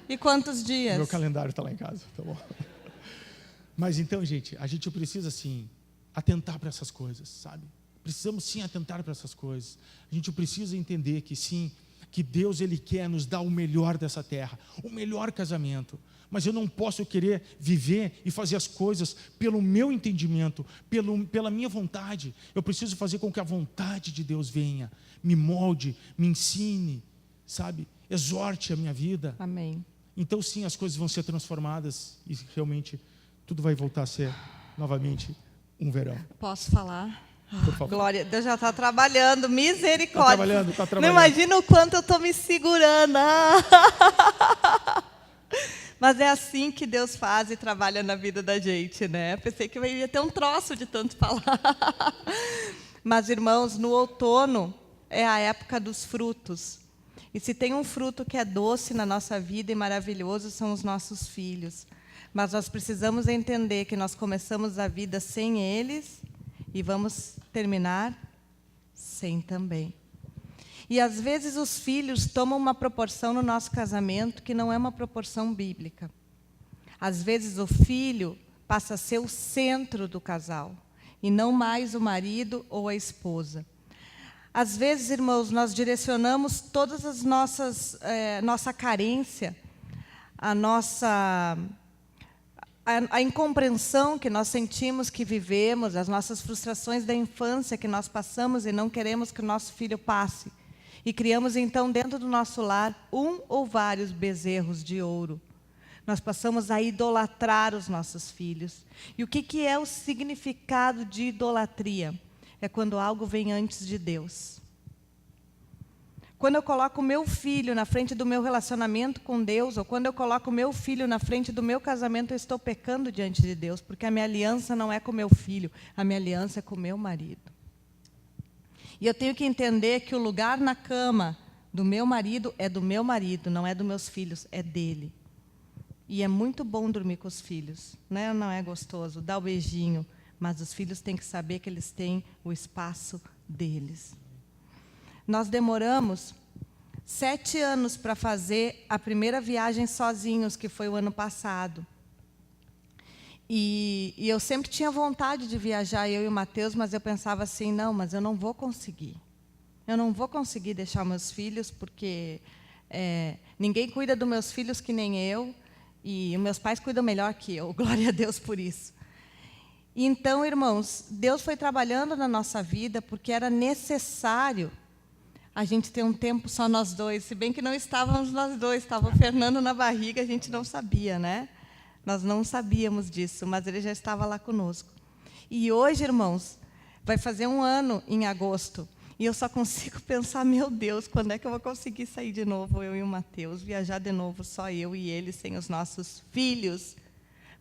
[SPEAKER 1] e quantos dias.
[SPEAKER 2] Meu calendário está lá em casa, tá bom. Mas então, gente, a gente precisa sim atentar para essas coisas, sabe? Precisamos sim atentar para essas coisas. A gente precisa entender que sim, que Deus ele quer nos dar o melhor dessa terra, o melhor casamento. Mas eu não posso querer viver e fazer as coisas pelo meu entendimento, pela minha vontade. Eu preciso fazer com que a vontade de Deus venha, me molde, me ensine, sabe? Exorte a minha vida.
[SPEAKER 1] Amém.
[SPEAKER 2] Então sim, as coisas vão ser transformadas e realmente tudo vai voltar a ser novamente um verão.
[SPEAKER 1] Posso falar?
[SPEAKER 2] Por favor.
[SPEAKER 1] Glória, Deus já está trabalhando, misericórdia.
[SPEAKER 2] Está trabalhando.
[SPEAKER 1] Não imagina o quanto eu estou me segurando. Mas é assim que Deus faz e trabalha na vida da gente, né? Pensei que eu ia ter um troço de tanto falar. Mas, irmãos, no outono é a época dos frutos. E se tem um fruto que é doce na nossa vida e maravilhoso, são os nossos filhos. Mas nós precisamos entender que nós começamos a vida sem eles e vamos terminar sem também. E às vezes os filhos tomam uma proporção no nosso casamento que não é uma proporção bíblica. Às vezes o filho passa a ser o centro do casal e não mais o marido ou a esposa. Às vezes, irmãos, nós direcionamos todas as nossa carência, a incompreensão que nós sentimos que vivemos, as nossas frustrações da infância que nós passamos e não queremos que o nosso filho passe. E criamos, então, dentro do nosso lar, um ou vários bezerros de ouro. Nós passamos a idolatrar os nossos filhos. E o que é o significado de idolatria? É quando algo vem antes de Deus. Quando eu coloco o meu filho na frente do meu relacionamento com Deus, ou quando eu coloco o meu filho na frente do meu casamento, eu estou pecando diante de Deus, porque a minha aliança não é com o meu filho, a minha aliança é com o meu marido. E eu tenho que entender que o lugar na cama do meu marido é do meu marido, não é dos meus filhos, é dele. E é muito bom dormir com os filhos, né? Não é gostoso, dá o beijinho, mas os filhos têm que saber que eles têm o espaço deles. Nós demoramos 7 anos para fazer a primeira viagem sozinhos, que foi o ano passado. E eu sempre tinha vontade de viajar, eu e o Mateus, mas eu pensava assim, não, mas eu não vou conseguir. Eu não vou conseguir deixar meus filhos, porque ninguém cuida dos meus filhos que nem eu, E os meus pais cuidam melhor que eu, glória a Deus por isso. Então, irmãos, Deus foi trabalhando na nossa vida porque era necessário a gente ter um tempo só nós dois. Se bem que não estávamos nós dois, estava o Fernando na barriga, a gente não sabia, né? Nós não sabíamos disso, mas ele já estava lá conosco. E hoje, irmãos, vai fazer 1 ano em agosto. E eu só consigo pensar, meu Deus, quando é que eu vou conseguir sair de novo, eu e o Mateus, viajar de novo, só eu e ele, sem os nossos filhos.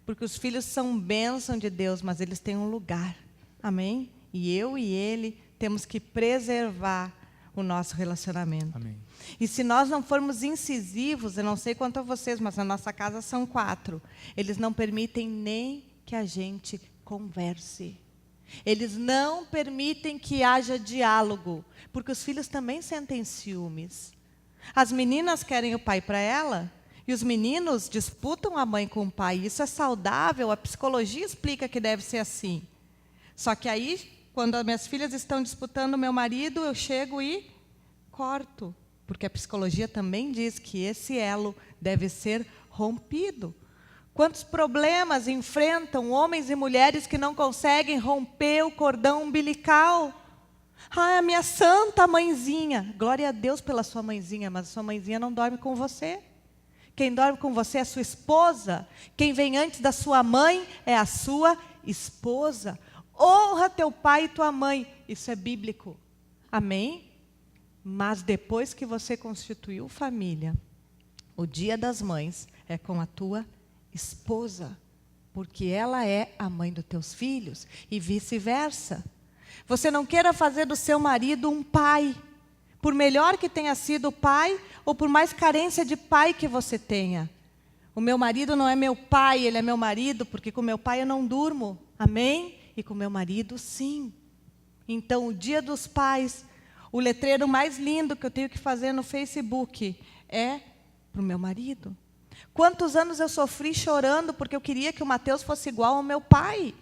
[SPEAKER 1] Porque os filhos são bênção de Deus, mas eles têm um lugar. Amém? E eu e ele temos que preservar o nosso relacionamento.
[SPEAKER 2] Amém.
[SPEAKER 1] E se nós não formos incisivos, eu não sei quanto a vocês, mas na nossa casa são 4. Eles não permitem nem que a gente converse. Eles não permitem que haja diálogo, porque os filhos também sentem ciúmes. As meninas querem o pai para ela, e os meninos disputam a mãe com o pai. Isso é saudável, a psicologia explica que deve ser assim. Só que aí, quando as minhas filhas estão disputando o meu marido, eu chego e corto, porque a psicologia também diz que esse elo deve ser rompido. Quantos problemas enfrentam homens e mulheres que não conseguem romper o cordão umbilical? Ah, a minha santa mãezinha. Glória a Deus pela sua mãezinha, mas a sua mãezinha não dorme com você. Quem dorme com você é a sua esposa. Quem vem antes da sua mãe é a sua esposa. Honra teu pai e tua mãe. Isso é bíblico. Amém? Mas depois que você constituiu família, o dia das mães é com a tua esposa, porque ela é a mãe dos teus filhos e vice-versa. Você não queira fazer do seu marido um pai, por melhor que tenha sido o pai ou por mais carência de pai que você tenha. O meu marido não é meu pai, ele é meu marido, porque com meu pai eu não durmo, amém? E com meu marido sim. Então o dia dos pais, o letreiro mais lindo que eu tenho que fazer no Facebook é para o meu marido. Quantos anos eu sofri chorando porque eu queria que o Mateus fosse igual ao meu pai.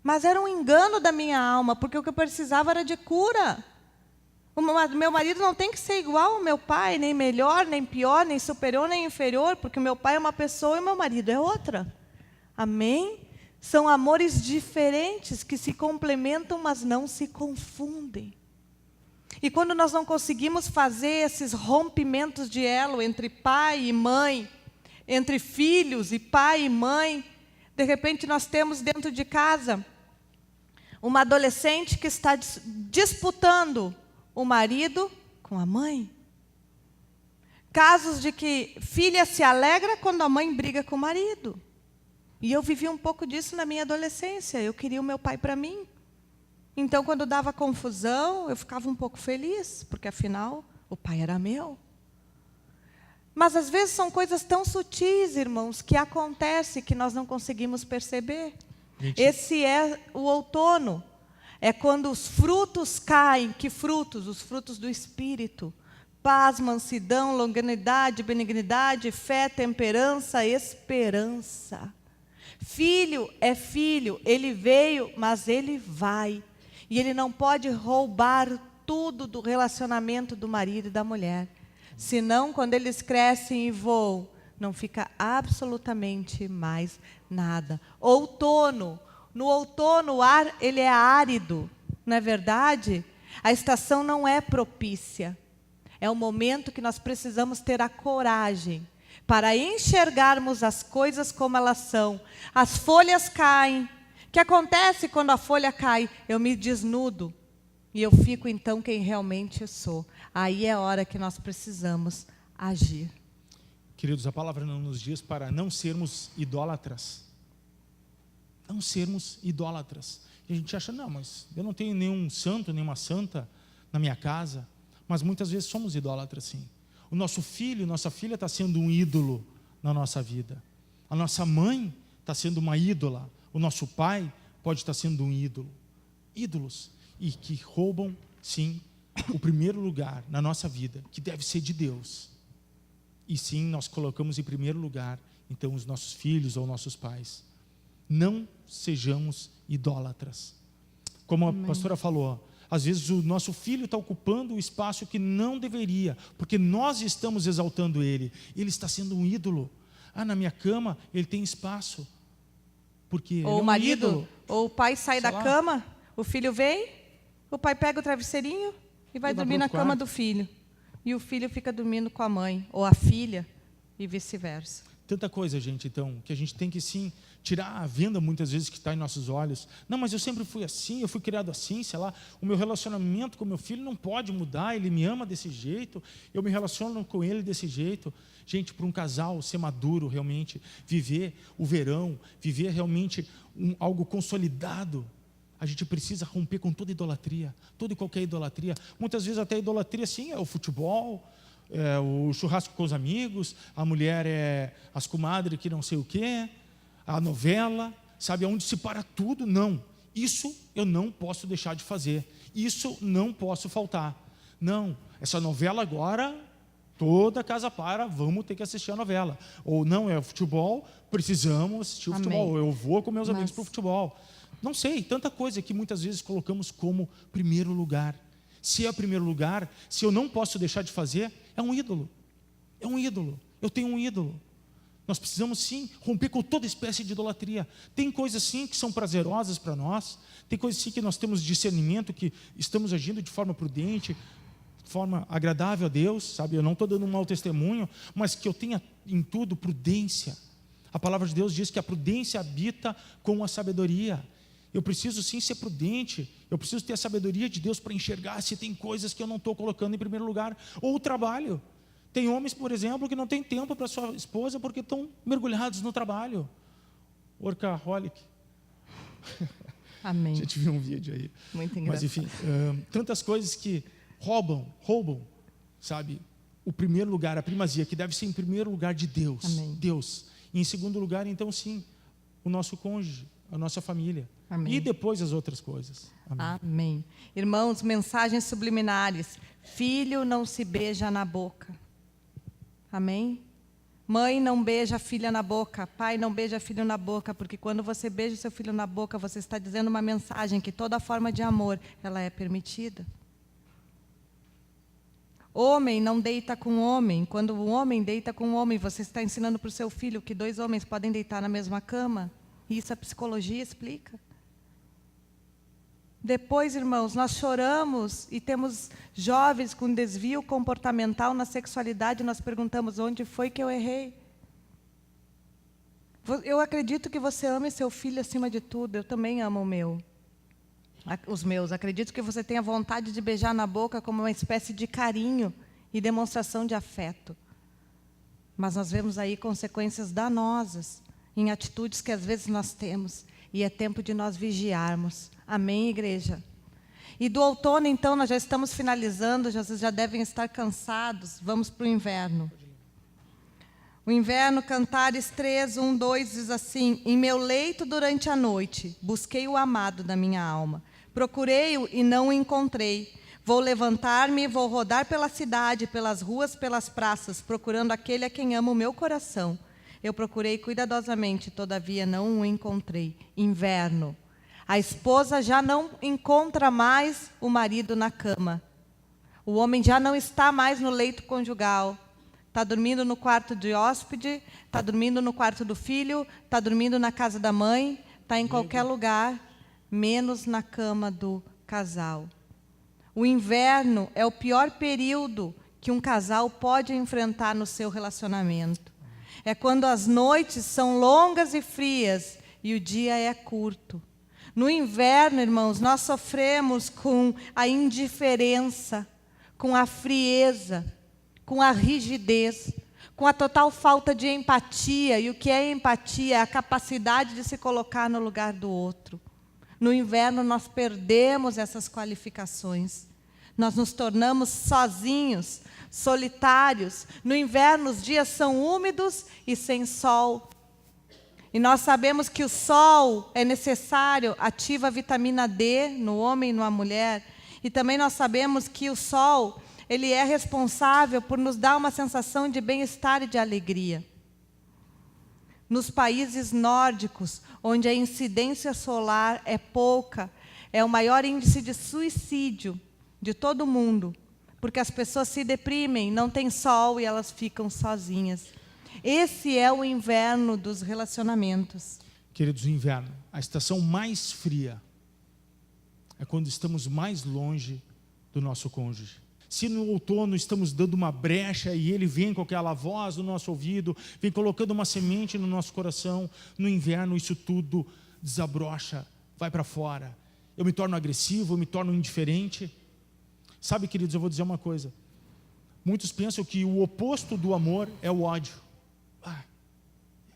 [SPEAKER 1] Mas era um engano da minha alma, porque o que eu precisava era de cura. O meu marido não tem que ser igual ao meu pai, nem melhor, nem pior, nem superior, nem inferior, porque o meu pai é uma pessoa e o meu marido é outra. Amém? São amores diferentes que se complementam, mas não se confundem. E quando nós não conseguimos fazer esses rompimentos de elo entre pai e mãe, entre filhos e pai e mãe, de repente nós temos dentro de casa uma adolescente que está disputando o marido com a mãe. Casos de que filha se alegra quando a mãe briga com o marido. E eu vivi um pouco disso na minha adolescência, eu queria o meu pai para mim. Então, quando dava confusão, eu ficava um pouco feliz, porque, afinal, o pai era meu. Mas, às vezes, são coisas tão sutis, irmãos, que acontecem que nós não conseguimos perceber. Esse é o outono. É quando os frutos caem. Que frutos? Os frutos do Espírito. Paz, mansidão, longanimidade, benignidade, fé, temperança, esperança. Filho é filho. Ele veio, mas ele vai. E ele não pode roubar tudo do relacionamento do marido e da mulher. Senão, quando eles crescem e voam, não fica absolutamente mais nada. Outono. No outono, o ar ele é árido. Não é verdade? A estação não é propícia. É o momento que nós precisamos ter a coragem para enxergarmos as coisas como elas são. As folhas caem. O que acontece quando a folha cai? Eu me desnudo e eu fico então quem realmente eu sou. Aí é a hora que nós precisamos agir.
[SPEAKER 2] Queridos, a palavra não nos diz para não sermos idólatras. Não sermos idólatras. E a gente acha, não, mas eu não tenho nenhum santo, nenhuma santa na minha casa. Mas muitas vezes somos idólatras, sim. O nosso filho, nossa filha está sendo um ídolo na nossa vida. A nossa mãe está sendo uma ídola. O nosso pai pode estar sendo um ídolo. Ídolos. E que roubam, sim, o primeiro lugar na nossa vida, que deve ser de Deus. E sim, nós colocamos em primeiro lugar, então, os nossos filhos ou nossos pais. Não sejamos idólatras. Como a pastora falou, às vezes o nosso filho está ocupando o espaço que não deveria, porque nós estamos exaltando ele. Ele está sendo um ídolo. na minha cama ele tem espaço. Porque ele é
[SPEAKER 1] Ou o
[SPEAKER 2] um
[SPEAKER 1] marido,
[SPEAKER 2] ídolo.
[SPEAKER 1] ou o pai sai da
[SPEAKER 2] Sei lá.
[SPEAKER 1] cama, o filho vem, o pai pega o travesseirinho e vai
[SPEAKER 2] E vai
[SPEAKER 1] dormir
[SPEAKER 2] pro
[SPEAKER 1] na
[SPEAKER 2] outro
[SPEAKER 1] cama
[SPEAKER 2] quarto.
[SPEAKER 1] do filho. E o filho fica dormindo com a mãe, ou a filha, e vice-versa.
[SPEAKER 2] Tanta coisa, gente, então, que a gente tem que, sim, tirar a venda, muitas vezes, que está em nossos olhos. Não, mas eu sempre fui assim, eu fui criado assim, sei lá. O meu relacionamento com meu filho não pode mudar, ele me ama desse jeito, eu me relaciono com ele desse jeito. Gente, para um casal ser maduro, realmente, viver o verão, viver realmente algo consolidado, a gente precisa romper com toda idolatria, toda e qualquer idolatria. Muitas vezes até a idolatria, sim, é o futebol, é o churrasco com os amigos, a mulher é as comadres que não sei o quê, a novela, sabe, onde se para tudo. Não, isso eu não posso deixar de fazer, isso não posso faltar. Não, essa novela agora, toda casa para, vamos ter que assistir a novela. Ou não, é o futebol, precisamos assistir o
[SPEAKER 1] Amém.
[SPEAKER 2] futebol, eu vou com meus amigos
[SPEAKER 1] Mas-
[SPEAKER 2] para o futebol. Não sei, tanta coisa que muitas vezes colocamos como primeiro lugar. Se é primeiro lugar, se eu não posso deixar de fazer, é um ídolo. É um ídolo. Eu tenho um ídolo. Nós precisamos, sim, romper com toda espécie de idolatria. Tem coisas, sim, que são prazerosas para nós. Tem coisas, sim, que nós temos discernimento, que estamos agindo de forma prudente, de forma agradável a Deus, sabe? Eu não estou dando um mau testemunho, mas que eu tenha em tudo prudência. A palavra de Deus diz que a prudência habita com a sabedoria. Eu preciso, sim, ser prudente. Eu preciso ter a sabedoria de Deus para enxergar se tem coisas que eu não estou colocando em primeiro lugar. Ou o trabalho. Tem homens, por exemplo, que não têm tempo para sua esposa porque estão mergulhados no trabalho. Workaholic. A
[SPEAKER 1] Amém.
[SPEAKER 2] gente viu um vídeo aí.
[SPEAKER 1] Muito
[SPEAKER 2] Mas,
[SPEAKER 1] engraçado.
[SPEAKER 2] enfim, tantas coisas que roubam, sabe, o primeiro lugar, a primazia, que deve ser em primeiro lugar de Deus.
[SPEAKER 1] Amém.
[SPEAKER 2] Deus. E em segundo lugar, então, sim, o nosso cônjuge, a nossa família.
[SPEAKER 1] Amém.
[SPEAKER 2] E depois as outras coisas. Amém.
[SPEAKER 1] Amém. Irmãos, mensagens subliminares. Filho não se beija na boca. Amém? Mãe não beija a filha na boca. Pai não beija filho na boca. Porque quando você beija o seu filho na boca, você está dizendo uma mensagem que toda forma de amor, ela é permitida. Homem não deita com homem. Quando o homem deita com o homem, você está ensinando para o seu filho que dois homens podem deitar na mesma cama. Isso a psicologia explica. Depois, irmãos, nós choramos e temos jovens com desvio comportamental na sexualidade. Nós perguntamos, onde foi que eu errei? Eu acredito que você ame seu filho acima de tudo. Eu também amo os meus. Acredito que você tenha vontade de beijar na boca como uma espécie de carinho e demonstração de afeto. Mas nós vemos aí consequências danosas em atitudes que às vezes nós temos. E é tempo de nós vigiarmos. Amém, igreja? E do outono, então, nós já estamos finalizando, vocês já devem estar cansados. Vamos para o inverno. O inverno, Cantares 3, 1, 2, diz assim: em meu leito durante a noite, busquei o amado da minha alma. Procurei-o e não o encontrei. Vou levantar-me e vou rodar pela cidade, pelas ruas, pelas praças, procurando aquele a quem amo o meu coração. Eu procurei cuidadosamente, todavia não o encontrei. Inverno. A esposa já não encontra mais o marido na cama. O homem já não está mais no leito conjugal. Está dormindo no quarto de hóspede, está dormindo no quarto do filho, está dormindo na casa da mãe, está em qualquer lugar, menos na cama do casal. O inverno é o pior período que um casal pode enfrentar no seu relacionamento. É quando as noites são longas e frias e o dia é curto. No inverno, irmãos, nós sofremos com a indiferença, com a frieza, com a rigidez, com a total falta de empatia. E o que é empatia? É a capacidade de se colocar no lugar do outro. No inverno, nós perdemos essas qualificações. Nós nos tornamos sozinhos, solitários. No inverno, os dias são úmidos e sem sol. E nós sabemos que o sol é necessário, ativa a vitamina D no homem e na mulher. E também nós sabemos que o sol, ele é responsável por nos dar uma sensação de bem-estar e de alegria. Nos países nórdicos, onde a incidência solar é pouca, é o maior índice de suicídio de todo o mundo, porque as pessoas se deprimem, não tem sol e elas ficam sozinhas. Esse é o inverno dos relacionamentos.
[SPEAKER 2] Queridos, o inverno, a estação mais fria, é quando estamos mais longe do nosso cônjuge. Se no outono estamos dando uma brecha e ele vem com aquela voz no nosso ouvido, vem colocando uma semente no nosso coração, no inverno isso tudo desabrocha, vai para fora. Eu me torno agressivo, eu me torno indiferente. Sabe, queridos, eu vou dizer uma coisa. Muitos pensam que o oposto do amor é o ódio.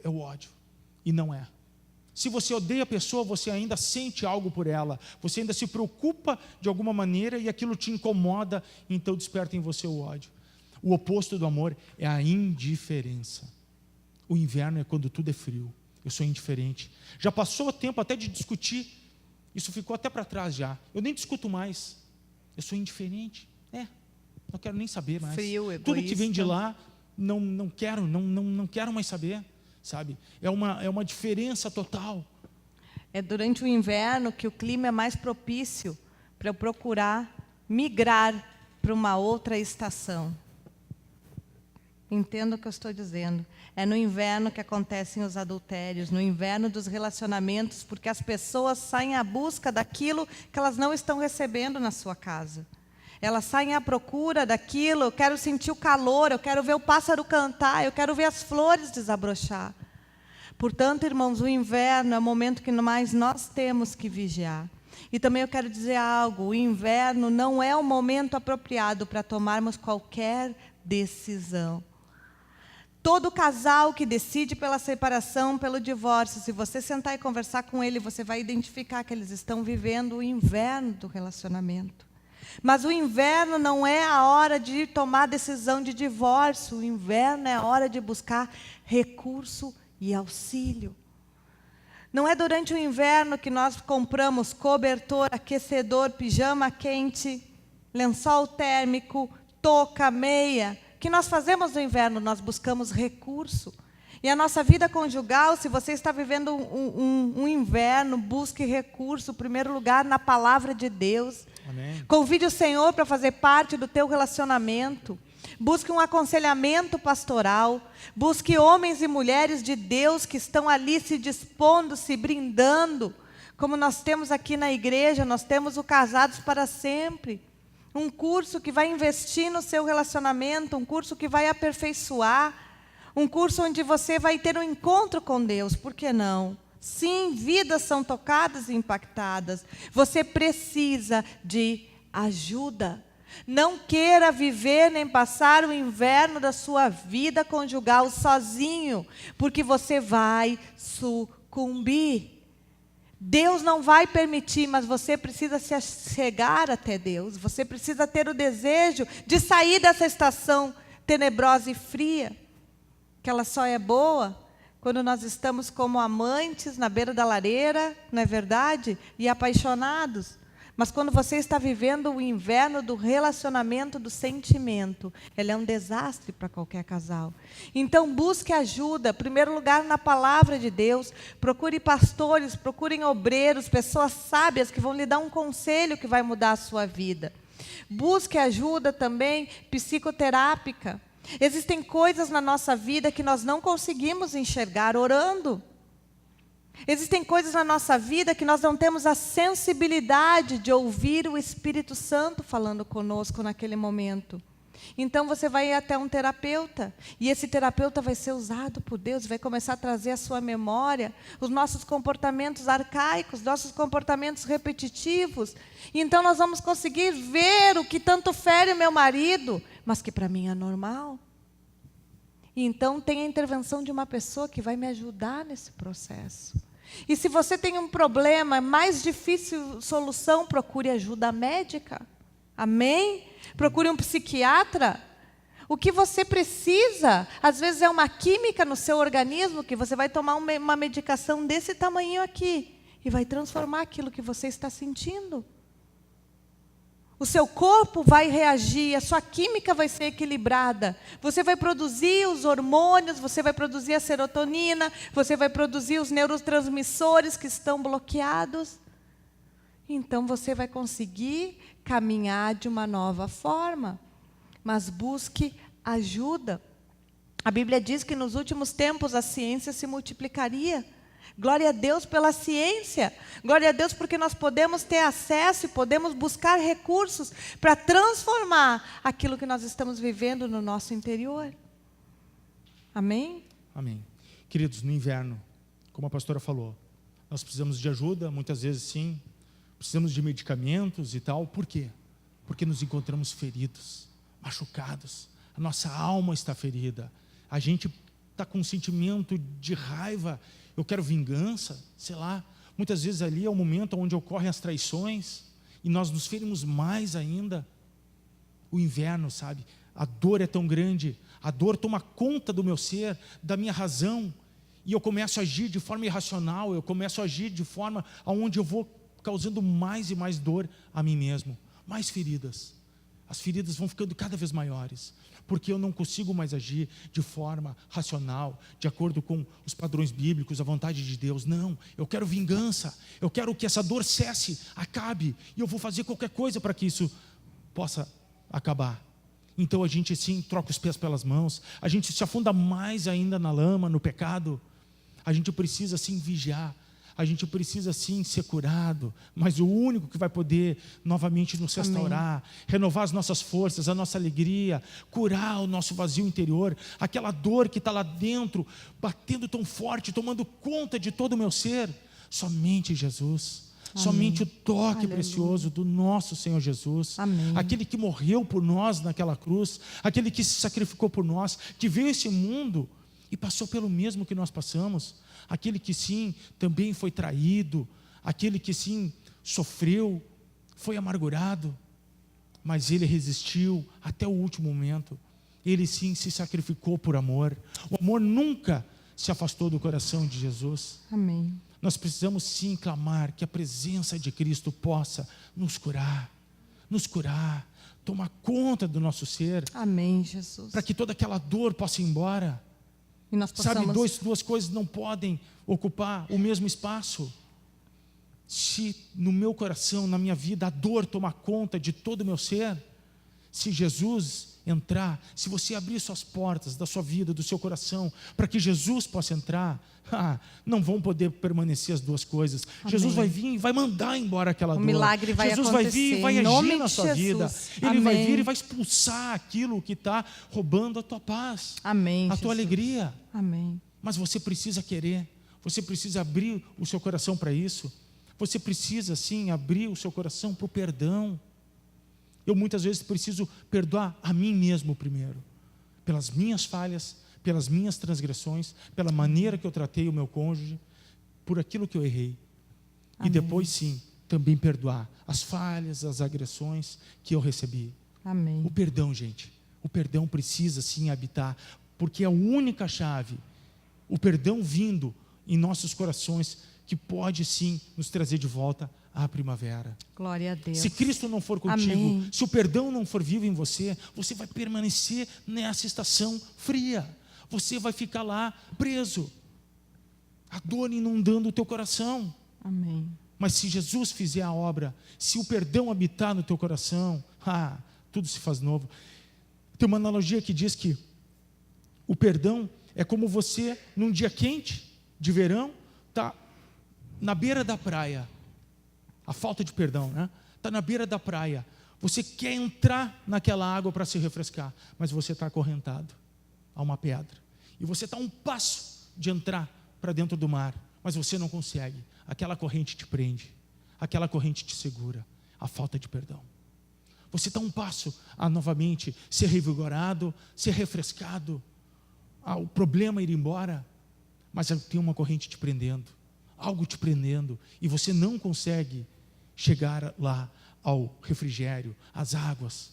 [SPEAKER 2] É o ódio. E não é. Se você odeia a pessoa, você ainda sente algo por ela. Você ainda se preocupa de alguma maneira e aquilo te incomoda, então desperta em você o ódio. O oposto do amor é a indiferença. O inverno é quando tudo é frio. Eu sou indiferente. Já passou o tempo até de discutir. Isso ficou até para trás já. Eu nem discuto mais. Eu sou indiferente. Não quero nem saber mais.
[SPEAKER 1] Frio, egoísta.
[SPEAKER 2] Tudo que vem de lá, não quero mais saber. Sabe? É uma diferença total.
[SPEAKER 1] É durante o inverno que o clima é mais propício para eu procurar migrar para uma outra estação. Entenda o que eu estou dizendo. É no inverno que acontecem os adultérios, no inverno dos relacionamentos, porque as pessoas saem à busca daquilo que elas não estão recebendo na sua casa. Elas saem à procura daquilo, eu quero sentir o calor, eu quero ver o pássaro cantar, eu quero ver as flores desabrochar. Portanto, irmãos, o inverno é o momento que mais nós temos que vigiar. E também eu quero dizer algo, o inverno não é o momento apropriado para tomarmos qualquer decisão. Todo casal que decide pela separação, pelo divórcio, se você sentar e conversar com ele, você vai identificar que eles estão vivendo o inverno do relacionamento. Mas o inverno não é a hora de tomar decisão de divórcio, o inverno é a hora de buscar recurso e auxílio. Não é durante o inverno que nós compramos cobertor, aquecedor, pijama quente, lençol térmico, touca, meia. O que nós fazemos no inverno? Nós buscamos recurso. E a nossa vida conjugal, se você está vivendo um inverno, busque recurso, em primeiro lugar, na palavra de Deus.
[SPEAKER 2] Amém.
[SPEAKER 1] Convide o Senhor para fazer parte do teu relacionamento. Busque um aconselhamento pastoral. Busque homens e mulheres de Deus que estão ali se dispondo, se brindando. Como nós temos aqui na igreja, nós temos o Casados para Sempre. Um curso que vai investir no seu relacionamento, um curso que vai aperfeiçoar, um curso onde você vai ter um encontro com Deus, por que não? Sim, vidas são tocadas e impactadas. Você precisa de ajuda. Não queira viver nem passar o inverno da sua vida conjugal sozinho, porque você vai sucumbir. Deus não vai permitir, mas você precisa se chegar até Deus. Você precisa ter o desejo de sair dessa estação tenebrosa e fria, que ela só é boa quando nós estamos como amantes na beira da lareira, não é verdade? E apaixonados. Mas quando você está vivendo o inverno do relacionamento, do sentimento, ele é um desastre para qualquer casal. Então busque ajuda, em primeiro lugar na palavra de Deus. Procure pastores, procurem obreiros, pessoas sábias que vão lhe dar um conselho que vai mudar a sua vida. Busque ajuda também psicoterápica. Existem coisas na nossa vida que nós não conseguimos enxergar orando. Existem coisas na nossa vida que nós não temos a sensibilidade de ouvir o Espírito Santo falando conosco naquele momento. Então você vai até um terapeuta, e esse terapeuta vai ser usado por Deus, vai começar a trazer à sua memória os nossos comportamentos arcaicos, nossos comportamentos repetitivos. E então nós vamos conseguir ver o que tanto fere o meu marido, mas que para mim é normal. E então tem a intervenção de uma pessoa que vai me ajudar nesse processo. E se você tem um problema, mais difícil solução, procure ajuda médica. Amém? Procure um psiquiatra. O que você precisa, às vezes é uma química no seu organismo, que você vai tomar uma medicação desse tamanho aqui, e vai transformar aquilo que você está sentindo. O seu corpo vai reagir, a sua química vai ser equilibrada. Você vai produzir os hormônios, você vai produzir a serotonina, você vai produzir os neurotransmissores que estão bloqueados. Então você vai conseguir caminhar de uma nova forma. Mas busque ajuda. A Bíblia diz que nos últimos tempos a ciência se multiplicaria. Glória a Deus pela ciência. Glória a Deus porque nós podemos ter acesso e podemos buscar recursos para transformar aquilo que nós estamos vivendo no nosso interior. Amém?
[SPEAKER 2] Amém. Queridos, no inverno, como a pastora falou, nós precisamos de ajuda, muitas vezes sim, precisamos de medicamentos e tal. Por quê? Porque nos encontramos feridos, machucados, a nossa alma está ferida, a gente está com um sentimento de raiva, eu quero vingança, sei lá. Muitas vezes ali é o momento onde ocorrem as traições e nós nos ferimos mais ainda. O inverno, sabe, a dor é tão grande, a dor toma conta do meu ser, da minha razão, e eu começo a agir de forma irracional, eu começo a agir de forma onde eu vou causando mais e mais dor a mim mesmo, mais feridas. As feridas vão ficando cada vez maiores, porque eu não consigo mais agir de forma racional, de acordo com os padrões bíblicos, a vontade de Deus. Não, eu quero vingança, eu quero que essa dor cesse, acabe, e eu vou fazer qualquer coisa para que isso possa acabar. Então a gente sim troca os pés pelas mãos, a gente se afunda mais ainda na lama, no pecado. A gente precisa sim vigiar, a gente precisa sim ser curado, mas o único que vai poder novamente nos restaurar, amém, renovar as nossas forças, a nossa alegria, curar o nosso vazio interior, aquela dor que está lá dentro, batendo tão forte, tomando conta de todo o meu ser, somente Jesus. Amém. Somente o toque, aleluia, precioso do nosso Senhor Jesus, amém, aquele que morreu por nós naquela cruz, aquele que se sacrificou por nós, que veio a esse mundo e passou pelo mesmo que nós passamos, aquele que sim, também foi traído, aquele que sim, sofreu, foi amargurado, mas ele resistiu até o último momento, ele sim se sacrificou por amor, o amor nunca se afastou do coração de Jesus.
[SPEAKER 1] Amém.
[SPEAKER 2] Nós precisamos sim clamar que a presença de Cristo possa nos curar, tomar conta do nosso ser.
[SPEAKER 1] Amém, Jesus.
[SPEAKER 2] Para que toda aquela dor possa ir embora.
[SPEAKER 1] E nós possamos...
[SPEAKER 2] Sabe, duas coisas não podem ocupar o mesmo espaço. Se no meu coração, na minha vida, a dor tomar conta de todo o meu ser, se Jesus entrar, se você abrir suas portas da sua vida, do seu coração, para que Jesus possa entrar, não vão poder permanecer as duas coisas. Amém. Jesus vai vir e vai mandar embora aquela dor.
[SPEAKER 1] O milagre vai
[SPEAKER 2] Jesus
[SPEAKER 1] acontecer.
[SPEAKER 2] Vai vir e vai agir na sua vida. Ele
[SPEAKER 1] Amém.
[SPEAKER 2] Vai vir e vai expulsar aquilo que está roubando a tua paz,
[SPEAKER 1] amém,
[SPEAKER 2] a tua alegria.
[SPEAKER 1] Amém.
[SPEAKER 2] Mas você precisa querer, você precisa abrir o seu coração para isso. Você precisa sim abrir o seu coração para o perdão. Eu muitas vezes preciso perdoar a mim mesmo primeiro, pelas minhas falhas, pelas minhas transgressões, pela maneira que eu tratei o meu cônjuge, por aquilo que eu errei. Amém. E depois sim, também perdoar as falhas, as agressões que eu recebi.
[SPEAKER 1] Amém.
[SPEAKER 2] O perdão, gente, o perdão precisa sim habitar, porque é a única chave, o perdão vindo em nossos corações, que pode sim nos trazer de volta à primavera.
[SPEAKER 1] Glória a Deus.
[SPEAKER 2] Se Cristo não for contigo, amém, se o perdão não for vivo em você, você vai permanecer nessa estação fria. Você vai ficar lá preso, a dor inundando o teu coração.
[SPEAKER 1] Amém.
[SPEAKER 2] Mas se Jesus fizer a obra, se o perdão habitar no teu coração, tudo se faz novo. Tem uma analogia que diz que o perdão é como você, num dia quente, de verão, está na beira da praia. A falta de perdão, né? Está na beira da praia. Você quer entrar naquela água para se refrescar, mas você está acorrentado a uma pedra. E você está a um passo de entrar para dentro do mar, mas você não consegue. Aquela corrente te prende, aquela corrente te segura. A falta de perdão. Você está a um passo a novamente ser revigorado, ser refrescado, o problema ir embora, mas tem uma corrente te prendendo, algo te prendendo, e você não consegue chegar lá ao refrigério, às águas,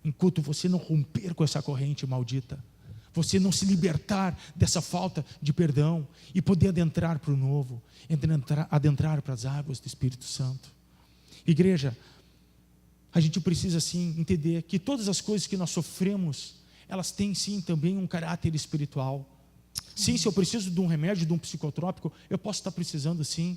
[SPEAKER 2] enquanto você não romper com essa corrente maldita, você não se libertar dessa falta de perdão e poder adentrar para o novo, adentrar para as águas do Espírito Santo. Igreja, a gente precisa sim entender que todas as coisas que nós sofremos, elas têm sim também um caráter espiritual. Sim, se eu preciso de um remédio, de um psicotrópico, eu posso estar precisando sim,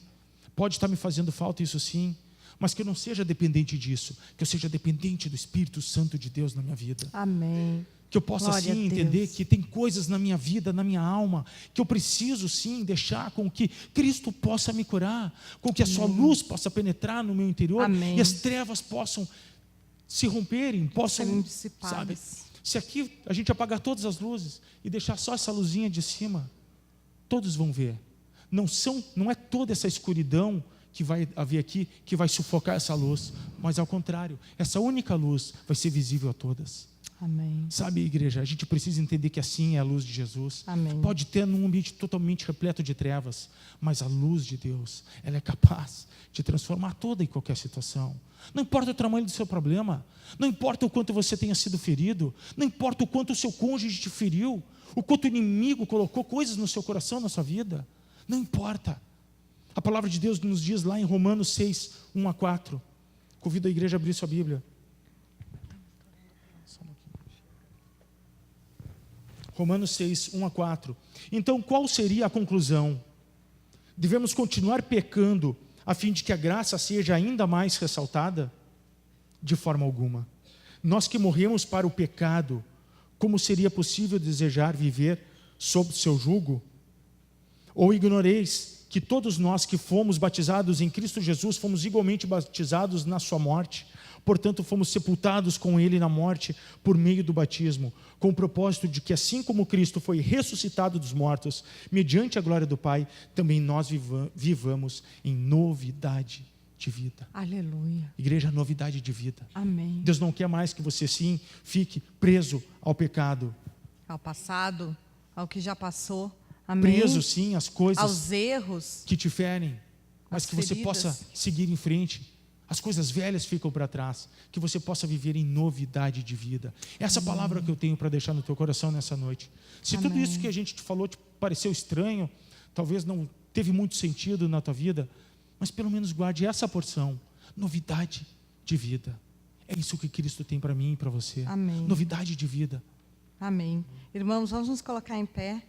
[SPEAKER 2] pode estar me fazendo falta isso sim, mas que eu não seja dependente disso, que eu seja dependente do Espírito Santo de Deus na minha vida.
[SPEAKER 1] Amém.
[SPEAKER 2] Que eu possa,
[SPEAKER 1] Glória
[SPEAKER 2] sim,
[SPEAKER 1] a
[SPEAKER 2] entender
[SPEAKER 1] Deus.
[SPEAKER 2] que tem coisas na minha vida, na minha alma, que eu preciso, sim, deixar com que Cristo possa me curar, com que a sua luz possa penetrar no meu interior
[SPEAKER 1] Amém.
[SPEAKER 2] e as trevas possam se romperem, possam,
[SPEAKER 1] Serem
[SPEAKER 2] sabe?
[SPEAKER 1] dissipadas.
[SPEAKER 2] Se aqui a gente apagar todas as luzes e deixar só essa luzinha de cima, todos vão ver. Não é toda essa escuridão que vai haver aqui que vai sufocar essa luz, mas ao contrário, essa única luz vai ser visível a todas.
[SPEAKER 1] Amém.
[SPEAKER 2] Sabe, igreja, a gente precisa entender que assim é a luz de Jesus.
[SPEAKER 1] Amém.
[SPEAKER 2] Pode ter num ambiente totalmente repleto de trevas, mas a luz de Deus, ela é capaz de transformar toda e qualquer situação. Não importa o tamanho do seu problema, não importa o quanto você tenha sido ferido, não importa o quanto o seu cônjuge te feriu, o quanto o inimigo colocou coisas no seu coração, na sua vida, não importa. A palavra de Deus nos diz lá em Romanos 6, 1-4. Convido a igreja a abrir sua Bíblia. Romanos 6, 1-4. Então, qual seria a conclusão? Devemos continuar pecando a fim de que a graça seja ainda mais ressaltada? De forma alguma. Nós que morremos para o pecado, como seria possível desejar viver sob seu jugo? Ou ignoreis que todos nós que fomos batizados em Cristo Jesus, fomos igualmente batizados na sua morte? Portanto, fomos sepultados com ele na morte por meio do batismo, com o propósito de que, assim como Cristo foi ressuscitado dos mortos, mediante a glória do Pai, também nós vivamos em novidade de vida.
[SPEAKER 1] Aleluia.
[SPEAKER 2] Igreja, novidade de vida.
[SPEAKER 1] Amém.
[SPEAKER 2] Deus não quer mais que você, sim, fique preso ao pecado.
[SPEAKER 1] Ao passado, ao que já passou. Amém.
[SPEAKER 2] Preso, sim, às coisas
[SPEAKER 1] aos erros,
[SPEAKER 2] que te ferem, mas
[SPEAKER 1] às
[SPEAKER 2] que você
[SPEAKER 1] feridas.
[SPEAKER 2] possa seguir em frente. As coisas velhas ficam para trás, que você possa viver em novidade de vida. Essa palavra que eu tenho para deixar no teu coração nessa noite. Se tudo
[SPEAKER 1] Amém.
[SPEAKER 2] isso que a gente te falou te pareceu estranho, talvez não teve muito sentido na tua vida, mas pelo menos guarde essa porção, novidade de vida. É isso que Cristo tem para mim e para você.
[SPEAKER 1] Amém.
[SPEAKER 2] Novidade de vida.
[SPEAKER 1] Amém. Irmãos, vamos nos colocar em pé.